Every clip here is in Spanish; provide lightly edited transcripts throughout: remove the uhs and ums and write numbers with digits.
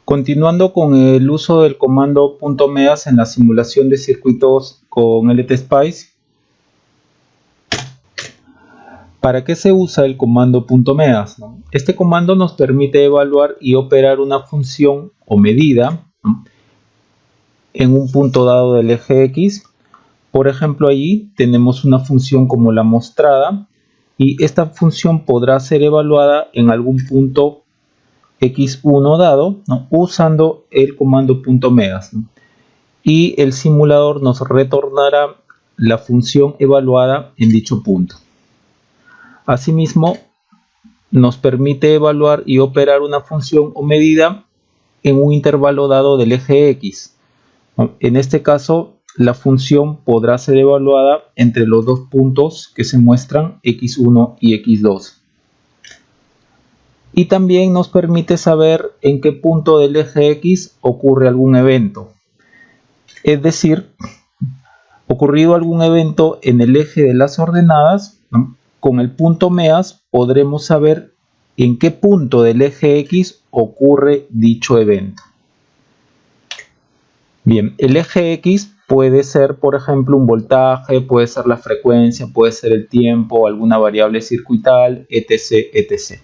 Continuando con el uso del comando .meas en la simulación de circuitos con LTSpice. ¿Para qué se usa el comando .meas? Este comando nos permite evaluar y operar una función o medida en un punto dado del eje X. Por ejemplo, allí tenemos una función como la mostrada y esta función podrá ser evaluada en algún punto x1 dado, usando el comando .meas, y el simulador nos retornará la función evaluada en dicho punto. Asimismo, nos permite evaluar y operar una función o medida en un intervalo dado del eje X. En este caso, la función podrá ser evaluada entre los dos puntos que se muestran x1 y x2. Y también nos permite saber en qué punto del eje X ocurre algún evento. Es decir, ocurrido algún evento en el eje de las ordenadas, con el .meas podremos saber en qué punto del eje X ocurre dicho evento. Bien, el eje X puede ser, por ejemplo, un voltaje, puede ser la frecuencia, puede ser el tiempo, alguna variable circuital, etc., etc.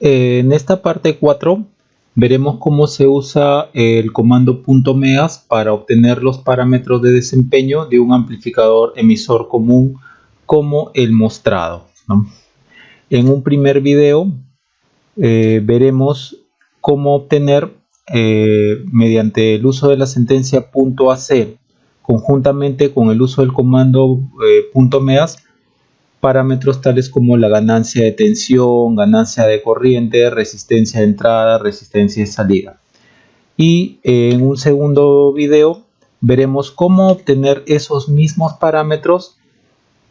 En esta parte 4 veremos cómo se usa el comando .meas para obtener los parámetros de desempeño de un amplificador emisor común como el mostrado, En un primer video veremos cómo obtener mediante el uso de la sentencia .ac conjuntamente con el uso del comando .meas parámetros tales como la ganancia de tensión, ganancia de corriente, resistencia de entrada, resistencia de salida. Y en un segundo video veremos cómo obtener esos mismos parámetros,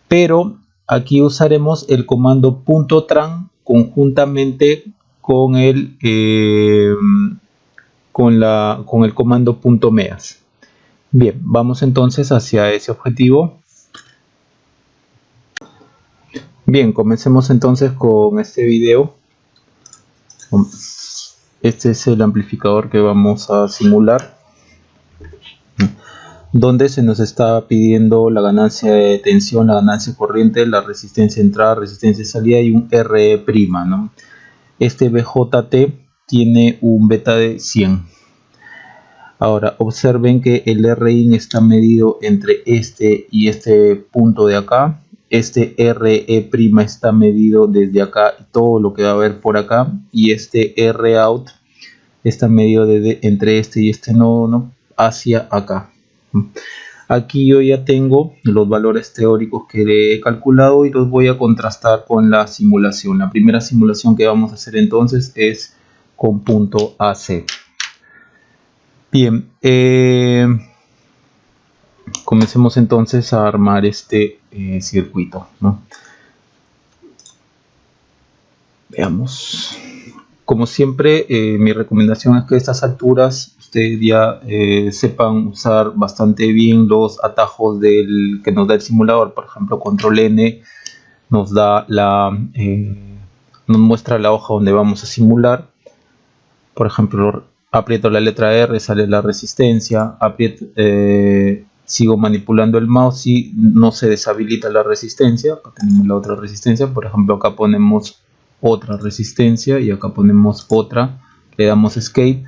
pero aquí usaremos el comando .tran conjuntamente con el comando .meas. Bien, vamos entonces hacia ese objetivo. Bien, comencemos entonces con este video. Este es el amplificador que vamos a simular, donde se nos está pidiendo la ganancia de tensión, la ganancia de corriente, la resistencia de entrada, resistencia de salida y un RE', Este BJT tiene un beta de 100. Ahora observen que el RIN está medido entre este y este punto de acá. Este RE' está medido desde acá y todo lo que va a haber por acá, y este ROUT está medido entre este y este nodo hacia acá. Aquí yo ya tengo los valores teóricos que he calculado y los voy a contrastar con la simulación. La primera simulación que vamos a hacer entonces es con .ac. Bien, comencemos entonces a armar este circuito, Veamos. Como siempre, mi recomendación es que a estas alturas ustedes ya sepan usar bastante bien los atajos que nos da el simulador. Por ejemplo, control N nos da nos muestra la hoja donde vamos a simular. Por ejemplo, aprieto la letra R, sale la resistencia, sigo manipulando el mouse y no se deshabilita la resistencia. Acá tenemos la otra resistencia. Por ejemplo, acá ponemos otra resistencia y acá ponemos otra, le damos escape.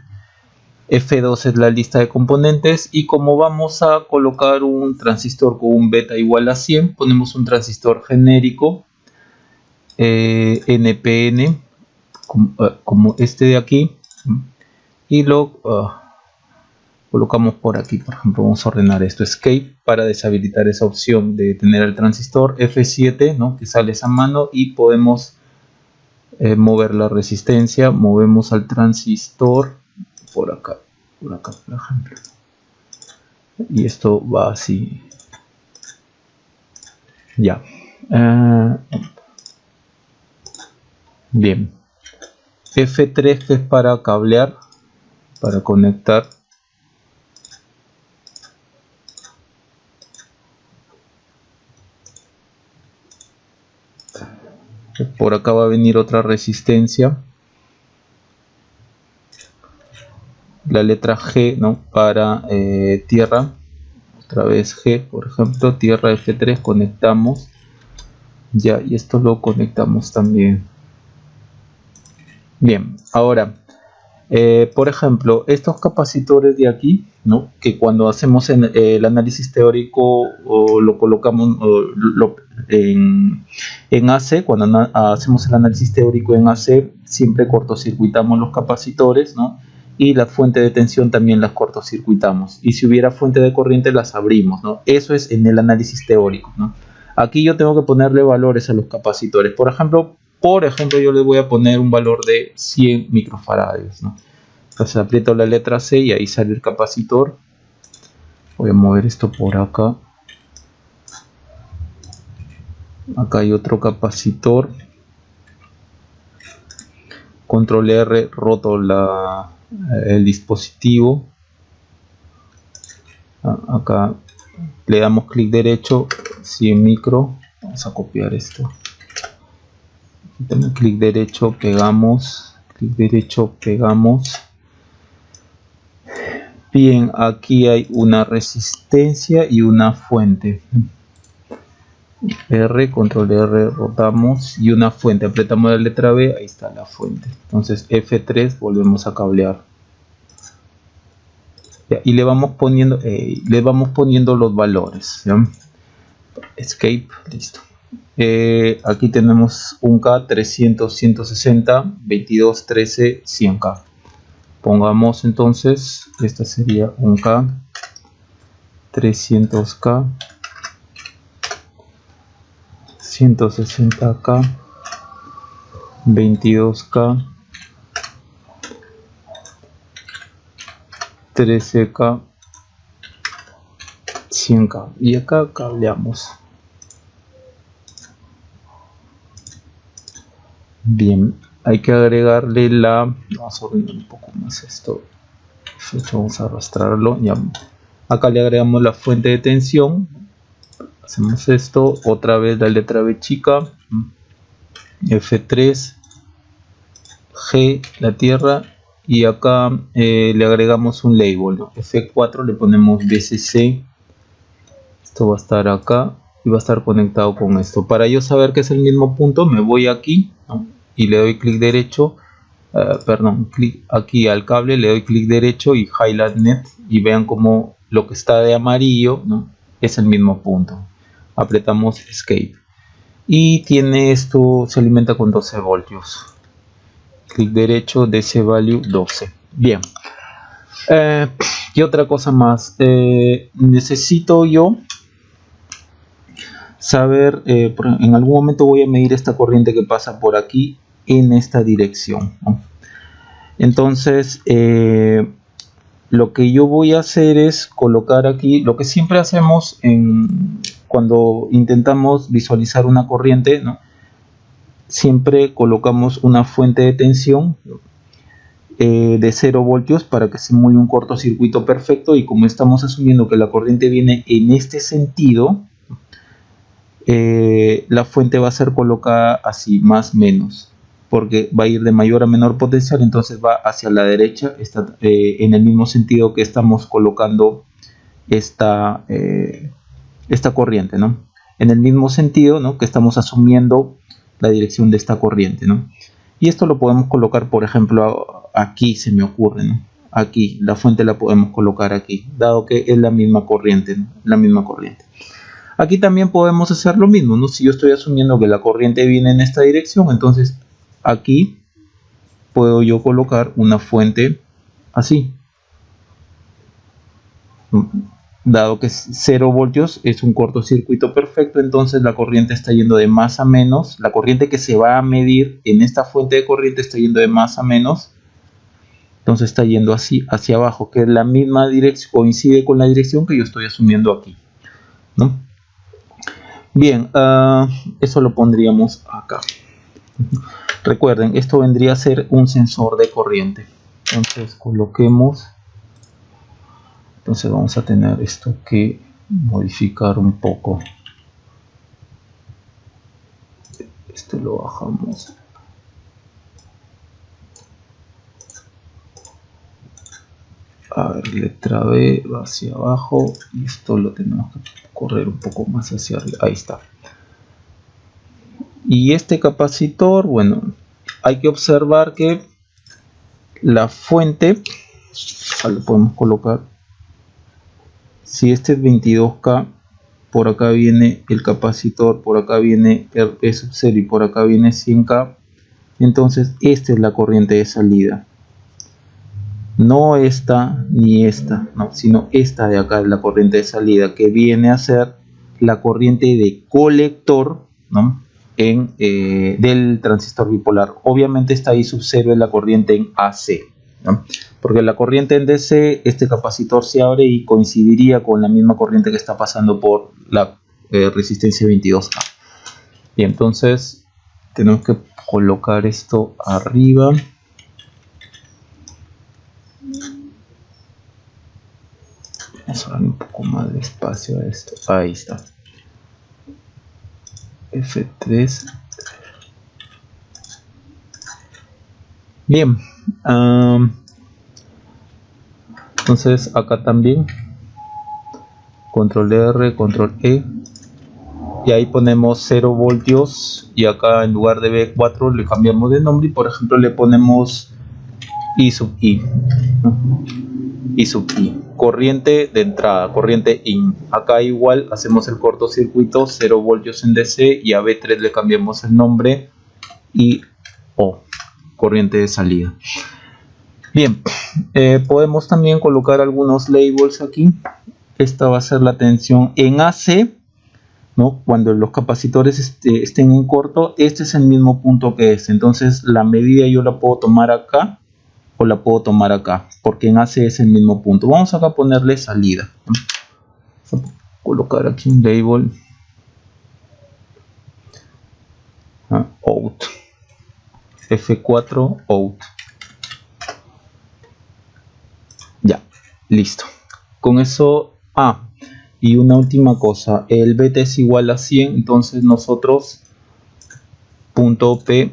F2 es la lista de componentes, y como vamos a colocar un transistor con un beta igual a 100, ponemos un transistor genérico NPN como este de aquí, y lo colocamos por aquí. Por ejemplo, vamos a ordenar esto, escape, para deshabilitar esa opción de tener el transistor. F7, que sale esa mano, y podemos mover la resistencia. Movemos al transistor por acá, por ejemplo, y esto va así. Ya. Bien. F3, que es para cablear, para conectar. Por acá va a venir otra resistencia la letra G, ¿no? Para tierra, otra vez G, por ejemplo, tierra F3, conectamos, ya, y esto lo conectamos también. Bien, ahora, por ejemplo, estos capacitores de aquí, ¿no? Que cuando hacemos el análisis teórico o lo colocamos en AC, cuando hacemos el análisis teórico en AC, siempre cortocircuitamos los capacitores, ¿no? Y la fuente de tensión también las cortocircuitamos. Y si hubiera fuente de corriente, las abrimos, ¿no? Eso es en el análisis teórico, ¿no? Aquí yo tengo que ponerle valores a los capacitores. Por ejemplo, yo les voy a poner un valor de 100 microfarads, ¿no? Entonces aprieto la letra C y ahí sale el capacitor. Voy a mover esto por acá. Acá hay otro capacitor. Control R, roto el dispositivo. Acá le damos clic derecho, 100 micro. Vamos a copiar esto. Clic derecho, pegamos. Clic derecho, pegamos. Bien, aquí hay una resistencia y una fuente. R, control R, rotamos y una fuente. Apretamos la letra B, ahí está la fuente. Entonces F3, volvemos a cablear. Ya, y le vamos poniendo los valores. ¿Ya? Escape, listo. Aquí tenemos un K, 300, 160, 22, 13, 100K. Pongamos entonces, esta sería un K, 300K, 160K, 22K, 13K, 100K. Y acá cableamos. Bien, hay que agregarle vamos a ordenar un poco más esto. Vamos a arrastrarlo. Ya. Acá le agregamos la fuente de tensión. Hacemos esto, otra vez la letra B chica, F3, G, la tierra, y acá le agregamos un label, ¿no? F4, le ponemos BCC, esto va a estar acá y va a estar conectado con esto. Para yo saber que es el mismo punto, me voy aquí, ¿no? Y le doy clic derecho, clic aquí al cable, le doy clic derecho y Highlight Net, y vean como lo que está de amarillo, ¿no? Es el mismo punto. Apretamos Escape y tiene esto, se alimenta con 12 voltios. Clic derecho, DC Value 12. Bien. ¿Qué otra cosa más? Necesito yo saber, en algún momento voy a medir esta corriente que pasa por aquí en esta dirección, ¿no? Entonces, lo que yo voy a hacer es colocar aquí, lo que siempre hacemos cuando intentamos visualizar una corriente, ¿no? Siempre colocamos una fuente de tensión de 0 voltios para que simule un cortocircuito perfecto, y como estamos asumiendo que la corriente viene en este sentido, la fuente va a ser colocada así, más menos, porque va a ir de mayor a menor potencial, entonces va hacia la derecha, en el mismo sentido que estamos colocando esta corriente, ¿no? En el mismo sentido, ¿no? Que estamos asumiendo la dirección de esta corriente, ¿no? Y esto lo podemos colocar, por ejemplo, aquí se me ocurre, ¿no? Aquí, la fuente la podemos colocar aquí, dado que es la misma corriente, ¿no? La misma corriente. Aquí también podemos hacer lo mismo, ¿no? Si yo estoy asumiendo que la corriente viene en esta dirección, entonces aquí puedo yo colocar una fuente así. Dado que 0 voltios es un cortocircuito perfecto, entonces la corriente está yendo de más a menos. La corriente que se va a medir en esta fuente de corriente está yendo de más a menos. Entonces está yendo así hacia abajo, que es la misma dirección, coincide con la dirección que yo estoy asumiendo aquí, ¿no? Bien, eso lo pondríamos acá. Recuerden, esto vendría a ser un sensor de corriente. Entonces coloquemos. Entonces vamos a tener esto que modificar un poco. Esto lo bajamos. A ver, letra B va hacia abajo y esto lo tenemos que correr un poco más hacia arriba. Ahí está. Y este capacitor, bueno, hay que observar que la fuente, lo podemos colocar, si este es 22K, por acá viene el capacitor, por acá viene el E sub 0 y por acá viene 100K, entonces esta es la corriente de salida. No esta ni esta, no, sino esta de acá es la corriente de salida, que viene a ser la corriente de colector, ¿no? Del transistor bipolar. Obviamente esta I sub 0 es la corriente en AC, ¿no? Porque la corriente en DC, este capacitor se abre y coincidiría con la misma corriente que está pasando por la resistencia 22K. Y entonces tenemos que colocar esto arriba. Vamos a darle un poco más de espacio a esto. Ahí está. F3. Bien. Entonces acá también. Control R, Control E. Y ahí ponemos 0 voltios. Y acá en lugar de B4 le cambiamos de nombre. Y por ejemplo le ponemos I sub I. I sub I. Corriente de entrada, corriente IN. Acá igual hacemos el cortocircuito, 0 voltios en DC y a B3 le cambiamos el nombre y O, corriente de salida. Bien, podemos también colocar algunos labels aquí. Esta va a ser la tensión en AC, ¿no? Cuando los capacitores estén en corto, este es el mismo punto que este. Entonces la medida yo la puedo tomar acá o la puedo tomar acá, porque en AC es el mismo punto. Vamos acá a ponerle salida. Vamos a colocar aquí un label. Out. F4 out. Ya, listo. Con eso, y una última cosa, el beta es igual a 100, entonces nosotros punto P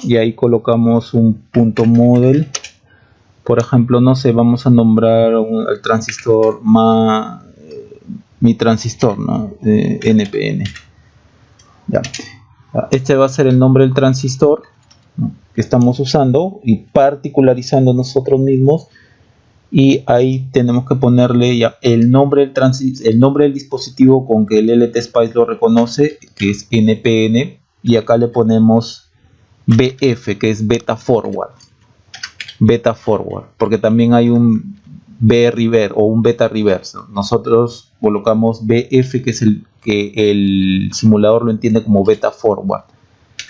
y ahí colocamos un punto model. Por ejemplo, no sé, vamos a nombrar el transistor mi transistor, ¿no? NPN. Ya. Este va a ser el nombre del transistor, ¿no?, que estamos usando y particularizando nosotros mismos. Y ahí tenemos que ponerle ya el nombre del dispositivo con que el LTSpice lo reconoce, que es NPN, y acá le ponemos BF, que es beta forward, porque también hay un B reverse o un beta reverse, ¿no? Nosotros colocamos BF, que es el que el simulador lo entiende como beta forward,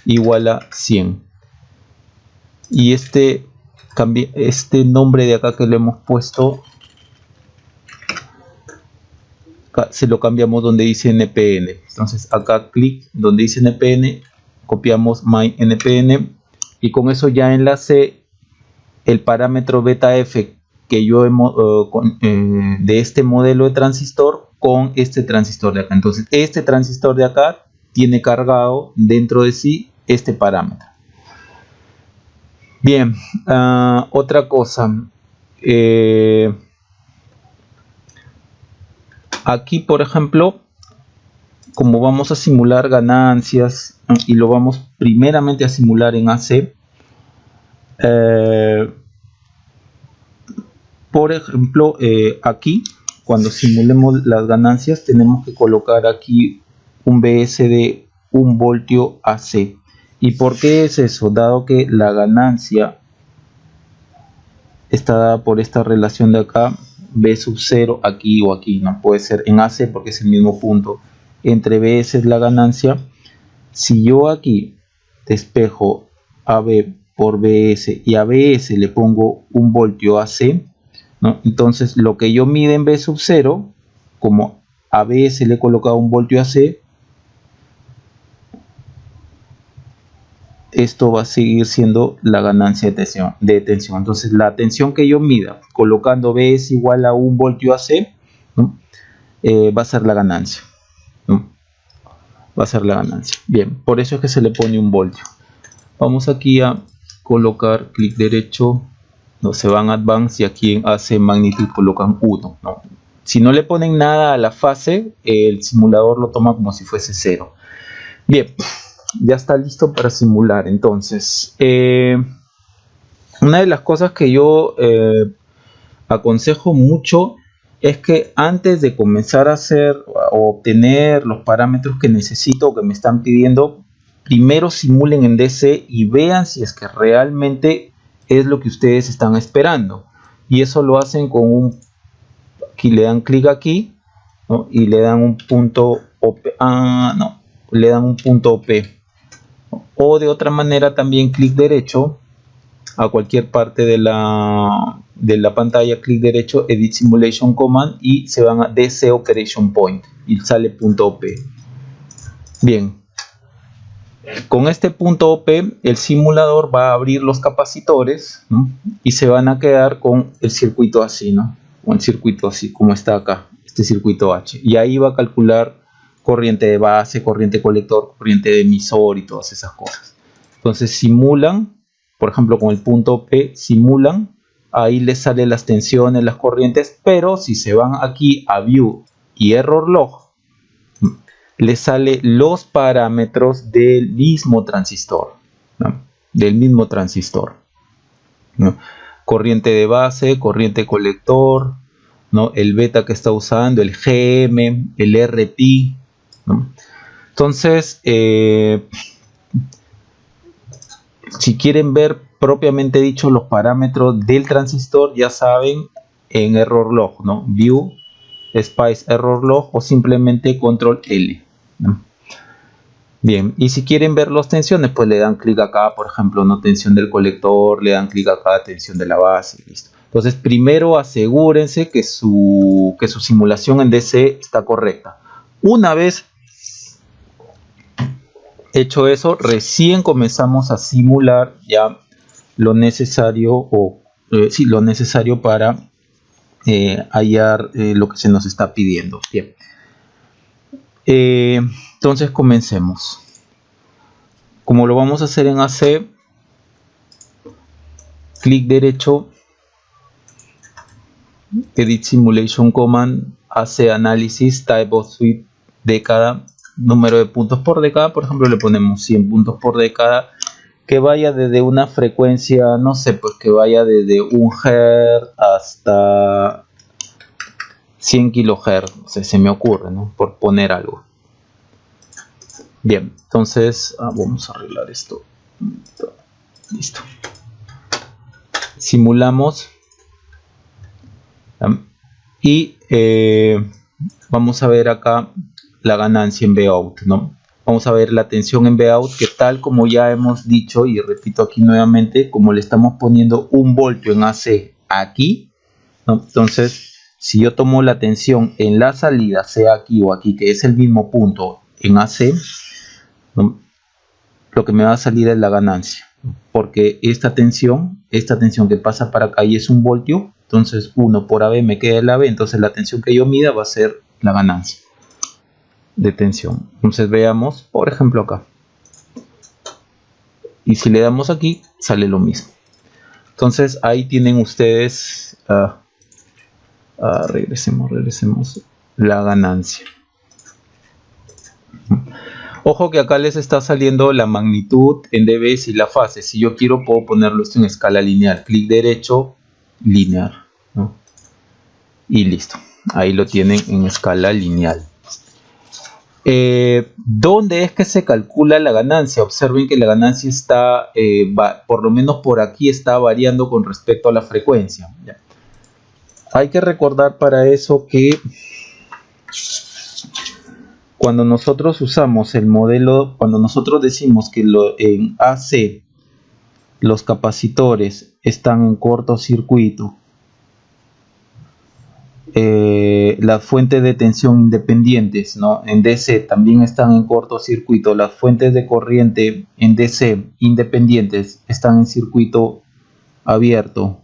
igual a 100. Y este nombre de acá que le hemos puesto, se lo cambiamos donde dice NPN. Entonces acá clic donde dice NPN, copiamos my NPN y con eso ya enlace el parámetro beta F que yo de este modelo de transistor con este transistor de acá. Entonces este transistor de acá tiene cargado dentro de sí este parámetro. Bien, otra cosa, aquí por ejemplo, como vamos a simular ganancias y lo vamos primeramente a simular en AC, por ejemplo, aquí cuando simulemos las ganancias tenemos que colocar aquí un BS de 1 voltio AC. ¿Y por qué es eso? Dado que la ganancia está dada por esta relación de acá, B sub 0 aquí o aquí, no puede ser en AC porque es el mismo punto. Entre BS es la ganancia. Si yo aquí despejo AB por BS y a BS le pongo 1 voltio AC, ¿no?, entonces lo que yo mide en B sub 0, como a BS le he colocado 1 voltio AC, esto va a seguir siendo la ganancia de tensión. Entonces la tensión que yo mida colocando B es igual a 1 voltio AC, ¿no?, va a ser la ganancia, ¿no?, va a ser la ganancia. Bien, por eso es que se le pone 1 voltio. Vamos aquí a colocar clic derecho, ¿no? Se van a Advanced y aquí en AC Magnitude colocan 1, ¿no? Si no le ponen nada a la fase, el simulador lo toma como si fuese 0. Bien, ya está listo para simular. Entonces, una de las cosas que yo aconsejo mucho es que antes de comenzar a hacer o obtener los parámetros que necesito o que me están pidiendo, primero simulen en DC y vean si es que realmente es lo que ustedes están esperando. Y eso lo hacen con aquí le dan clic aquí, ¿no? Y le dan un punto OP, le dan un punto OP. O de otra manera también clic derecho a cualquier parte de la pantalla, clic derecho, Edit Simulation Command y se van a DC Operation Point y sale punto OP. Bien, con este punto OP el simulador va a abrir los capacitores, ¿no? Y se van a quedar con el circuito así, ¿no? Con el circuito así como está acá, este circuito H, y ahí va a calcular corriente de base, corriente colector, corriente de emisor y todas esas cosas. Entonces simulan, por ejemplo con el punto P, simulan, ahí les salen las tensiones, las corrientes, pero si se van aquí a View y Error Log, les sale los parámetros del mismo transistor, ¿no? Del mismo transistor, ¿no? Corriente de base, corriente colector, ¿no? El beta que está usando, el GM, el RP, ¿no? Entonces, si quieren ver propiamente dicho los parámetros del transistor, ya saben, en Error Log, ¿no? View, Spice Error Log o simplemente Control L, ¿no? Bien, y si quieren ver las tensiones, pues le dan clic acá, por ejemplo, no tensión del colector, le dan clic acá, tensión de la base, listo. Entonces, primero asegúrense que su simulación en DC está correcta. Una vez hecho eso, recién comenzamos a simular ya lo necesario lo necesario para hallar lo que se nos está pidiendo. Bien. Entonces comencemos. Como lo vamos a hacer en AC, clic derecho, Edit Simulation Command, AC Analysis, Type of Sweep, década, número de puntos por década, por ejemplo le ponemos 100 puntos por década, que vaya desde una frecuencia, no sé, pues que vaya desde 1 Hz hasta 100 kHz, o sea, se me ocurre, ¿no? Por poner algo. Bien, entonces vamos a arreglar esto. Listo. Simulamos y vamos a ver acá la ganancia en Vout, ¿no? Vamos a ver la tensión en Vout, que tal como ya hemos dicho y repito aquí nuevamente, como le estamos poniendo 1 voltio en AC aquí, ¿no? Entonces si yo tomo la tensión en la salida, sea aquí o aquí, que es el mismo punto en AC, ¿no? Lo que me va a salir es la ganancia, porque esta tensión que pasa para acá y es 1 voltio, entonces 1 por AB me queda el AB, entonces la tensión que yo mida va a ser la ganancia de tensión. Entonces veamos, por ejemplo acá, y si le damos aquí, sale lo mismo. Entonces ahí tienen ustedes, regresemos, la ganancia. Ojo que acá les está saliendo la magnitud en dB y la fase. Si yo quiero puedo ponerlo esto en escala lineal. Clic derecho, lineal, ¿no? Y listo. Ahí lo tienen en escala lineal. ¿Dónde es que se calcula la ganancia? Observen que la ganancia está, por lo menos por aquí, está variando con respecto a la frecuencia. ¿Ya? Hay que recordar para eso que cuando nosotros usamos el modelo, cuando nosotros decimos que en AC los capacitores están en cortocircuito, las fuentes de tensión independientes, ¿no? En DC también están en cortocircuito, las fuentes de corriente en DC independientes están en circuito abierto.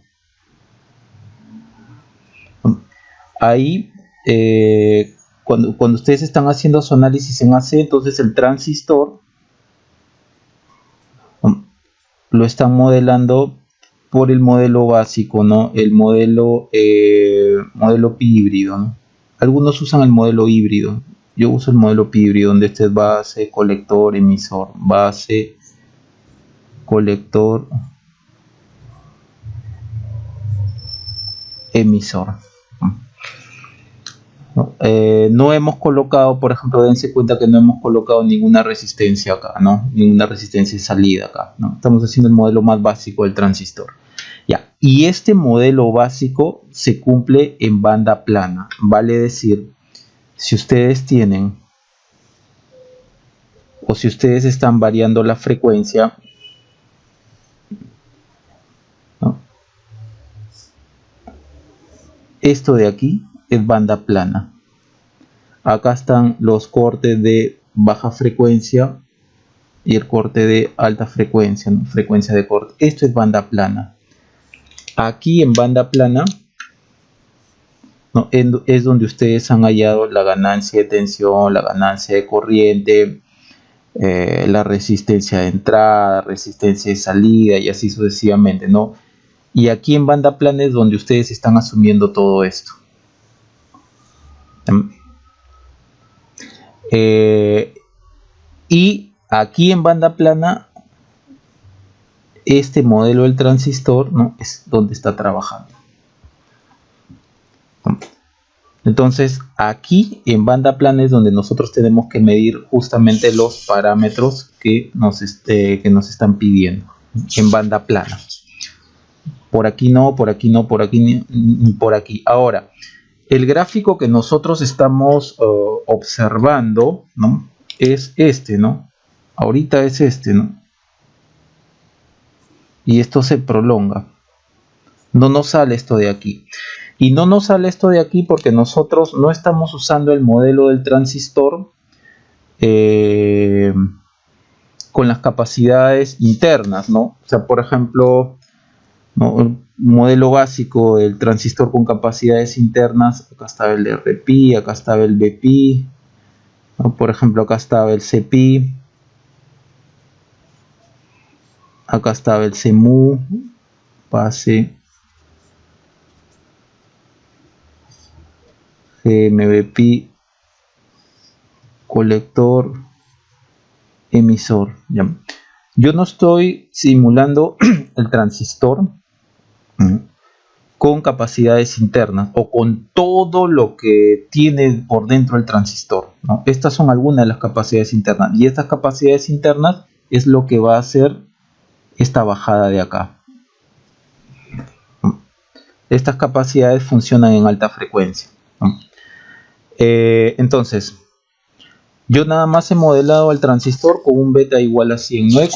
Ahí cuando ustedes están haciendo su análisis en AC, entonces el transistor lo están modelando por el modelo básico, ¿no? El modelo pi híbrido, ¿no? Algunos usan el modelo híbrido. Yo uso el modelo pi híbrido, donde este es base, colector, emisor, base, colector, emisor. No hemos colocado, por ejemplo, dense cuenta que no hemos colocado ninguna resistencia acá, ¿no? Ninguna resistencia de salida acá, ¿no? Estamos haciendo el modelo más básico del transistor. Ya, y este modelo básico se cumple en banda plana. Vale decir, si ustedes tienen, o si ustedes están variando la frecuencia, ¿no? Esto de aquí es banda plana. Acá están los cortes de baja frecuencia y el corte de alta frecuencia, ¿no? Frecuencia de corte. Esto es banda plana. Aquí en banda plana, ¿no? Es donde ustedes han hallado la ganancia de tensión, la ganancia de corriente, la resistencia de entrada, resistencia de salida y así sucesivamente, ¿no? Y aquí en banda plana es donde ustedes están asumiendo todo esto. Y aquí en banda plana, este modelo del transistor, ¿no? Es donde está trabajando. Entonces aquí en banda plana es donde nosotros tenemos que medir justamente los parámetros que nos están pidiendo en banda plana. Por aquí no, por aquí no, por aquí ni por aquí. Ahora, el gráfico que nosotros estamos observando, ¿no? Es este, ¿no? Ahorita es este, ¿no? Y esto se prolonga. No nos sale esto de aquí. Y no nos sale esto de aquí porque nosotros no estamos usando el modelo del transistor con las capacidades internas, ¿no? O sea, por ejemplo, ¿no? El modelo básico del transistor con capacidades internas, acá estaba el RPi, acá estaba el BPi, ¿no? Por ejemplo, acá estaba el CPi, acá estaba el CMU, base, GMBPi, colector, emisor. ¿Ya? Yo no estoy simulando el transistor con capacidades internas o con todo lo que tiene por dentro el transistor, ¿no? Estas son algunas de las capacidades internas y estas capacidades internas es lo que va a hacer esta bajada de acá. Estas capacidades funcionan en alta frecuencia, ¿no? Entonces, yo nada más he modelado al transistor con un beta igual a 100. No he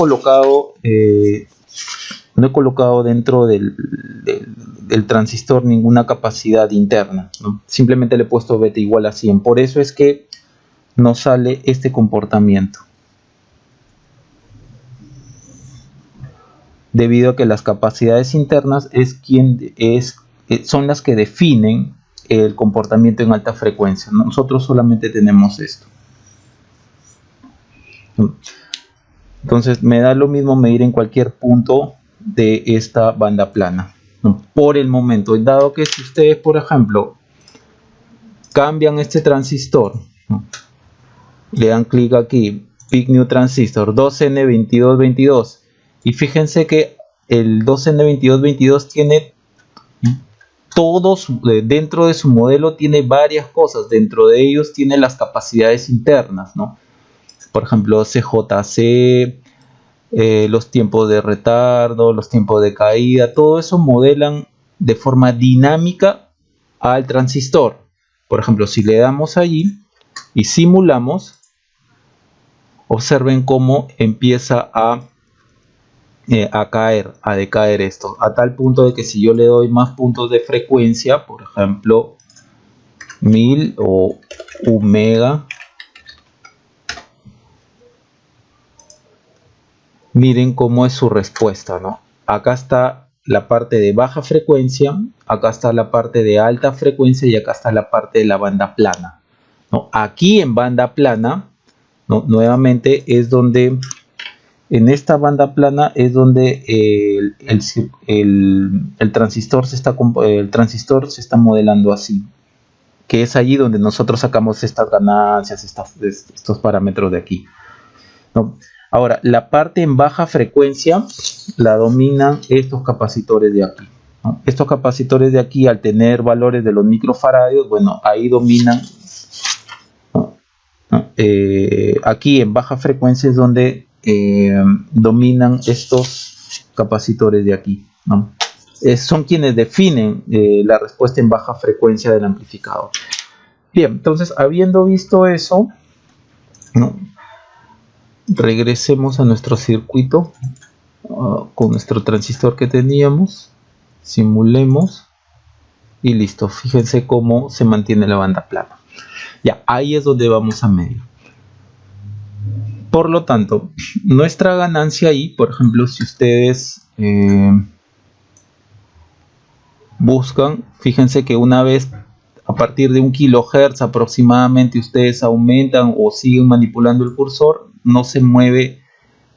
colocado dentro del transistor ninguna capacidad interna, ¿no? Simplemente le he puesto beta igual a 100. Por eso es que nos sale este comportamiento. Debido a que las capacidades internas son las que definen el comportamiento en alta frecuencia. Nosotros solamente tenemos esto. Entonces me da lo mismo medir en cualquier punto de esta banda plana, ¿no? Por el momento, dado que si ustedes, por ejemplo, cambian este transistor, ¿no? Le dan clic aquí, Pick New Transistor 2N2222, y fíjense que el 2N2222 tiene dentro de su modelo, tiene varias cosas. Dentro de ellos tiene las capacidades internas, ¿no? Por ejemplo, CJC, los tiempos de retardo, los tiempos de caída, todo eso modelan de forma dinámica al transistor. Por ejemplo, si le damos allí y simulamos, observen cómo empieza a decaer esto, a tal punto de que si yo le doy más puntos de frecuencia, por ejemplo 1000 o 1 mega, miren cómo es su respuesta, ¿no? Acá está la parte de baja frecuencia, acá está la parte de alta frecuencia y acá está la parte de la banda plana, ¿no? Aquí en banda plana, ¿no? Nuevamente es donde En esta banda plana es donde el transistor se está modelando así, que es allí donde nosotros sacamos estas ganancias, estos parámetros de aquí, ¿no? Ahora, la parte en baja frecuencia la dominan estos capacitores de aquí, ¿no? Estos capacitores de aquí, al tener valores de los microfaradios, bueno, ahí dominan, ¿no? Aquí en baja frecuencia es donde dominan estos capacitores de aquí, ¿no? Son quienes definen la respuesta en baja frecuencia del amplificador. Bien, entonces, habiendo visto eso, ¿no?, regresemos a nuestro circuito con nuestro transistor que teníamos, simulemos y listo. Fíjense cómo se mantiene la banda plana. Ya, ahí es donde vamos a medir. Por lo tanto, nuestra ganancia ahí, por ejemplo, si ustedes buscan, fíjense que una vez a partir de 1 kHz aproximadamente ustedes aumentan o siguen manipulando el cursor, no se mueve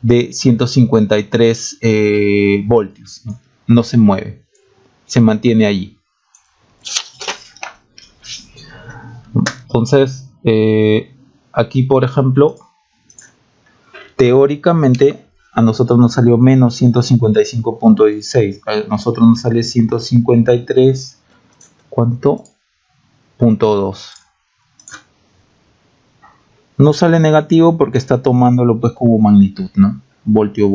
de 153 voltios, no se mueve, se mantiene allí. Entonces, aquí por ejemplo, teóricamente a nosotros nos salió menos 155.16, a nosotros nos sale 153, ¿cuánto? .2. No sale negativo porque está tomándolo pues como magnitud, ¿no? Voltio.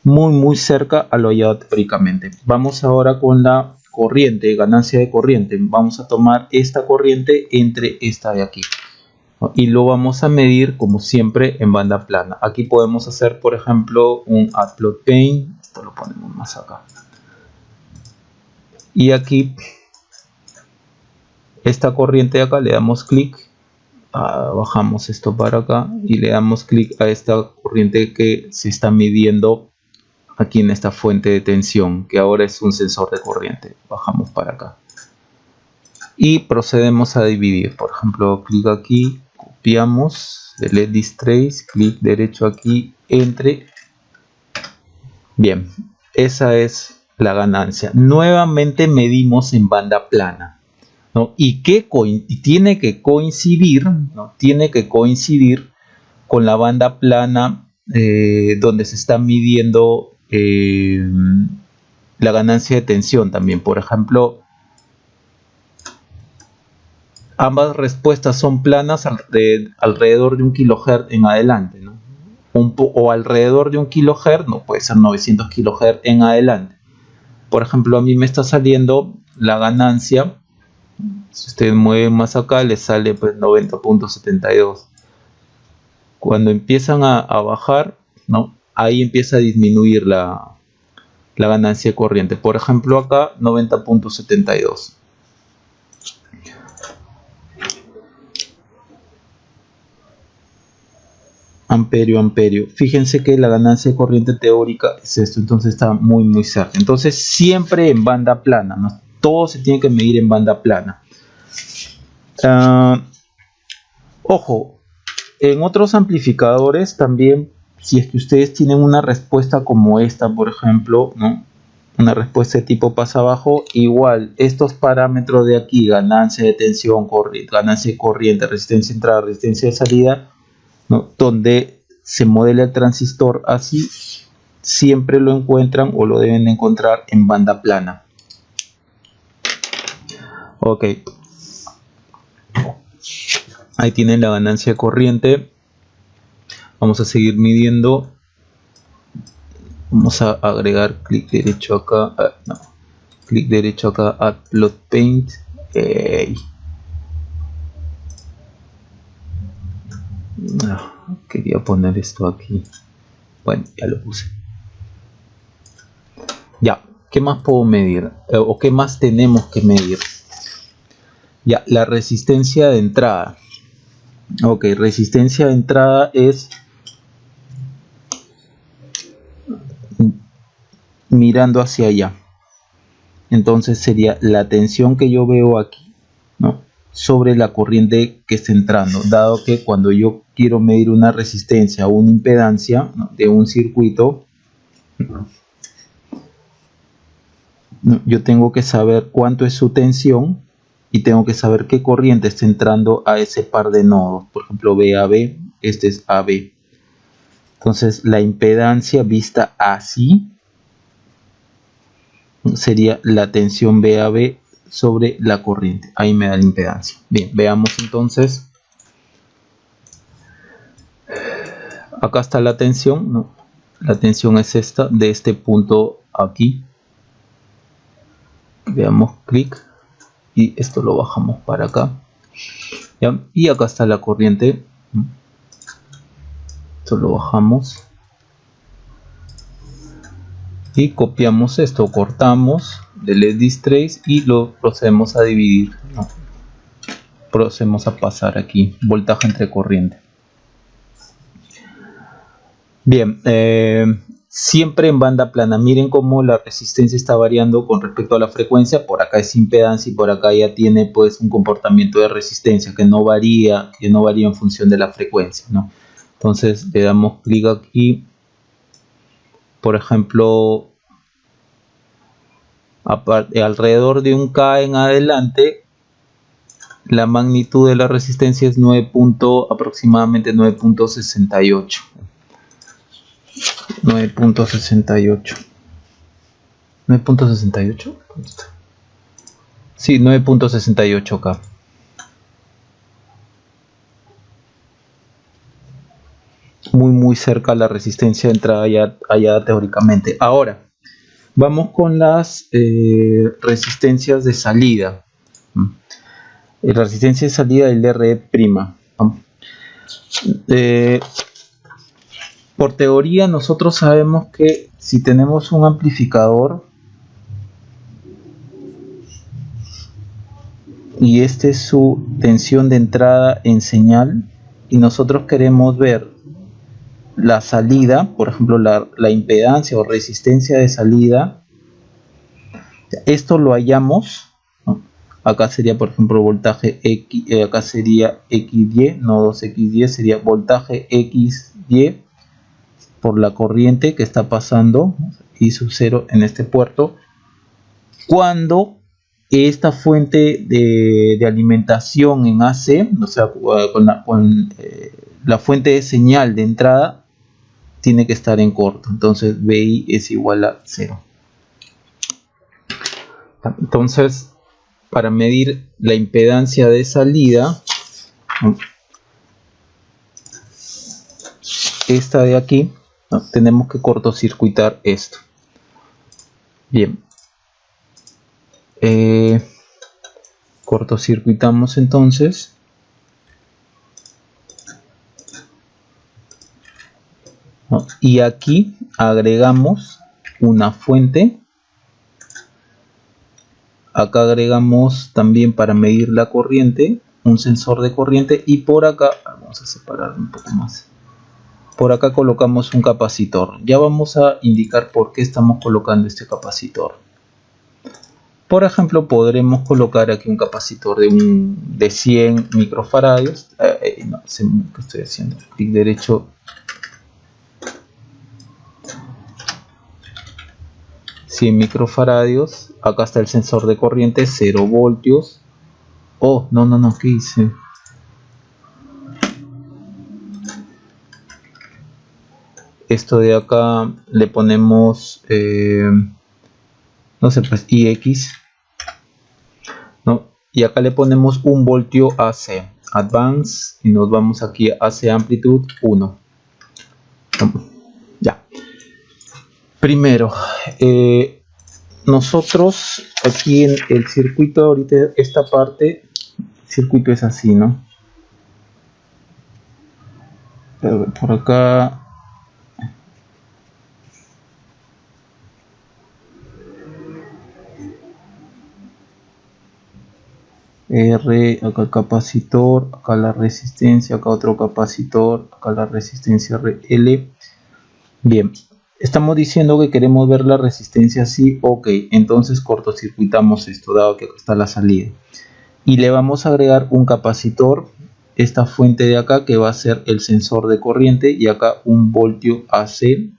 Muy cerca a lo hallado teóricamente. Vamos ahora con la corriente, ganancia de corriente. Vamos a tomar esta corriente entre esta de aquí, ¿no? Y lo vamos a medir como siempre en banda plana. Aquí podemos hacer, por ejemplo, un add plot pane. Esto lo ponemos más acá. Y aquí, esta corriente de acá, le damos clic, bajamos esto para acá y le damos clic a esta corriente que se está midiendo aquí en esta fuente de tensión, que ahora es un sensor de corriente. Bajamos para acá y procedemos a dividir. Por ejemplo, clic aquí, copiamos, delete this trace, clic derecho aquí, entre. Bien, esa es la ganancia. Nuevamente medimos en banda plana, ¿no? Y tiene que coincidir, ¿no?, tiene que coincidir con la banda plana donde se está midiendo la ganancia de tensión también. Por ejemplo, ambas respuestas son planas alrededor de 1 kHz en adelante, ¿no? O alrededor de 1 kHz, no puede ser 900 kHz en adelante. Por ejemplo, a mí me está saliendo la ganancia, si ustedes mueven más acá, les sale pues 90.72. Cuando empiezan a bajar, ¿no?, ahí empieza a disminuir la ganancia de corriente. Por ejemplo, acá 90.72. Amperio. Fíjense que la ganancia de corriente teórica es esto, entonces está muy cerca. Entonces siempre en banda plana, ¿no? Todo se tiene que medir en banda plana. Ojo, en otros amplificadores también, si es que ustedes tienen una respuesta como esta, por ejemplo, ¿no?, una respuesta de tipo pasa abajo, igual estos parámetros de aquí, ganancia de tensión, ganancia de corriente, resistencia de entrada, resistencia de salida, ¿no?, donde se modela el transistor así, siempre lo encuentran o lo deben de encontrar en banda plana. Ok, ahí tienen la ganancia de corriente. Vamos a seguir midiendo. Vamos a agregar clic derecho acá, clic derecho acá, add plot paint. Quería poner esto aquí. Bueno, ya lo puse. Ya, ¿qué más puedo medir? ¿O qué más tenemos que medir? Ya, la resistencia de entrada. Ok, resistencia de entrada es mirando hacia allá. Entonces sería la tensión que yo veo aquí, ¿no?, sobre la corriente que está entrando, dado que cuando yo quiero medir una resistencia o una impedancia, ¿no?, de un circuito, yo tengo que saber cuánto es su tensión y tengo que saber qué corriente está entrando a ese par de nodos. Por ejemplo, VAB, este es AB. Entonces la impedancia vista así sería la tensión VAB sobre la corriente. Ahí me da la impedancia. Bien, veamos entonces. Acá está la tensión, ¿no? La tensión es esta, de este punto aquí. Veamos, clic, y esto lo bajamos para acá. ¿Ya? Y acá está la corriente. Esto lo bajamos. Y copiamos esto, cortamos del edit trace y lo procedemos a dividir, ¿no? Procedemos a pasar aquí voltaje entre corriente. Bien, siempre en banda plana. Miren cómo la resistencia está variando con respecto a la frecuencia. Por acá es impedancia y por acá ya tiene pues un comportamiento de resistencia que no varía en función de la frecuencia, ¿no? Entonces le damos clic aquí. Por ejemplo, alrededor de un K en adelante, la magnitud de la resistencia es aproximadamente 9.68. 9.68. 9.68. Sí, 9.68K. Muy cerca a la resistencia de entrada allá teóricamente. Ahora vamos con las resistencias de salida. La resistencia de salida del RE'. Por teoría nosotros sabemos que si tenemos un amplificador y este es su tensión de entrada en señal y nosotros queremos ver la salida, por ejemplo la impedancia o resistencia de salida, esto lo hallamos, ¿no? Acá sería por ejemplo voltaje X, acá sería XY, no 2XY, sería voltaje XY por la corriente que está pasando I sub 0 en este puerto, cuando esta fuente de alimentación en AC, o sea, con la fuente de señal de entrada tiene que estar en corto. Entonces BI es igual a 0. Entonces, para medir la impedancia de salida, esta de aquí, ¿no?, tenemos que cortocircuitar esto. Bien, cortocircuitamos entonces. ¿No? Y aquí agregamos una fuente. Acá agregamos también, para medir la corriente, un sensor de corriente. Y por acá, vamos a separar un poco más, por acá colocamos un capacitor. Ya vamos a indicar por qué estamos colocando este capacitor. Por ejemplo, podremos colocar aquí un capacitor de 100 microfarados. No sé qué estoy haciendo. Clic derecho. microfarados. Acá está el sensor de corriente, 0 voltios. Oh, no, ¿qué hice? Esto de acá le ponemos, no sé, pues IX, ¿no? Y acá le ponemos 1 voltio AC, Advance, y nos vamos aquí a AC Amplitude 1. Ya. Primero, nosotros aquí en el circuito, ahorita esta parte, el circuito es así, ¿no? Por acá R, acá el capacitor, acá la resistencia, acá otro capacitor, acá la resistencia RL. Bien, estamos diciendo que queremos ver la resistencia así. Ok, entonces cortocircuitamos esto, dado que acá está la salida. y le vamos a agregar un capacitor, esta fuente de acá que va a ser el sensor de corriente, y acá un voltio AC.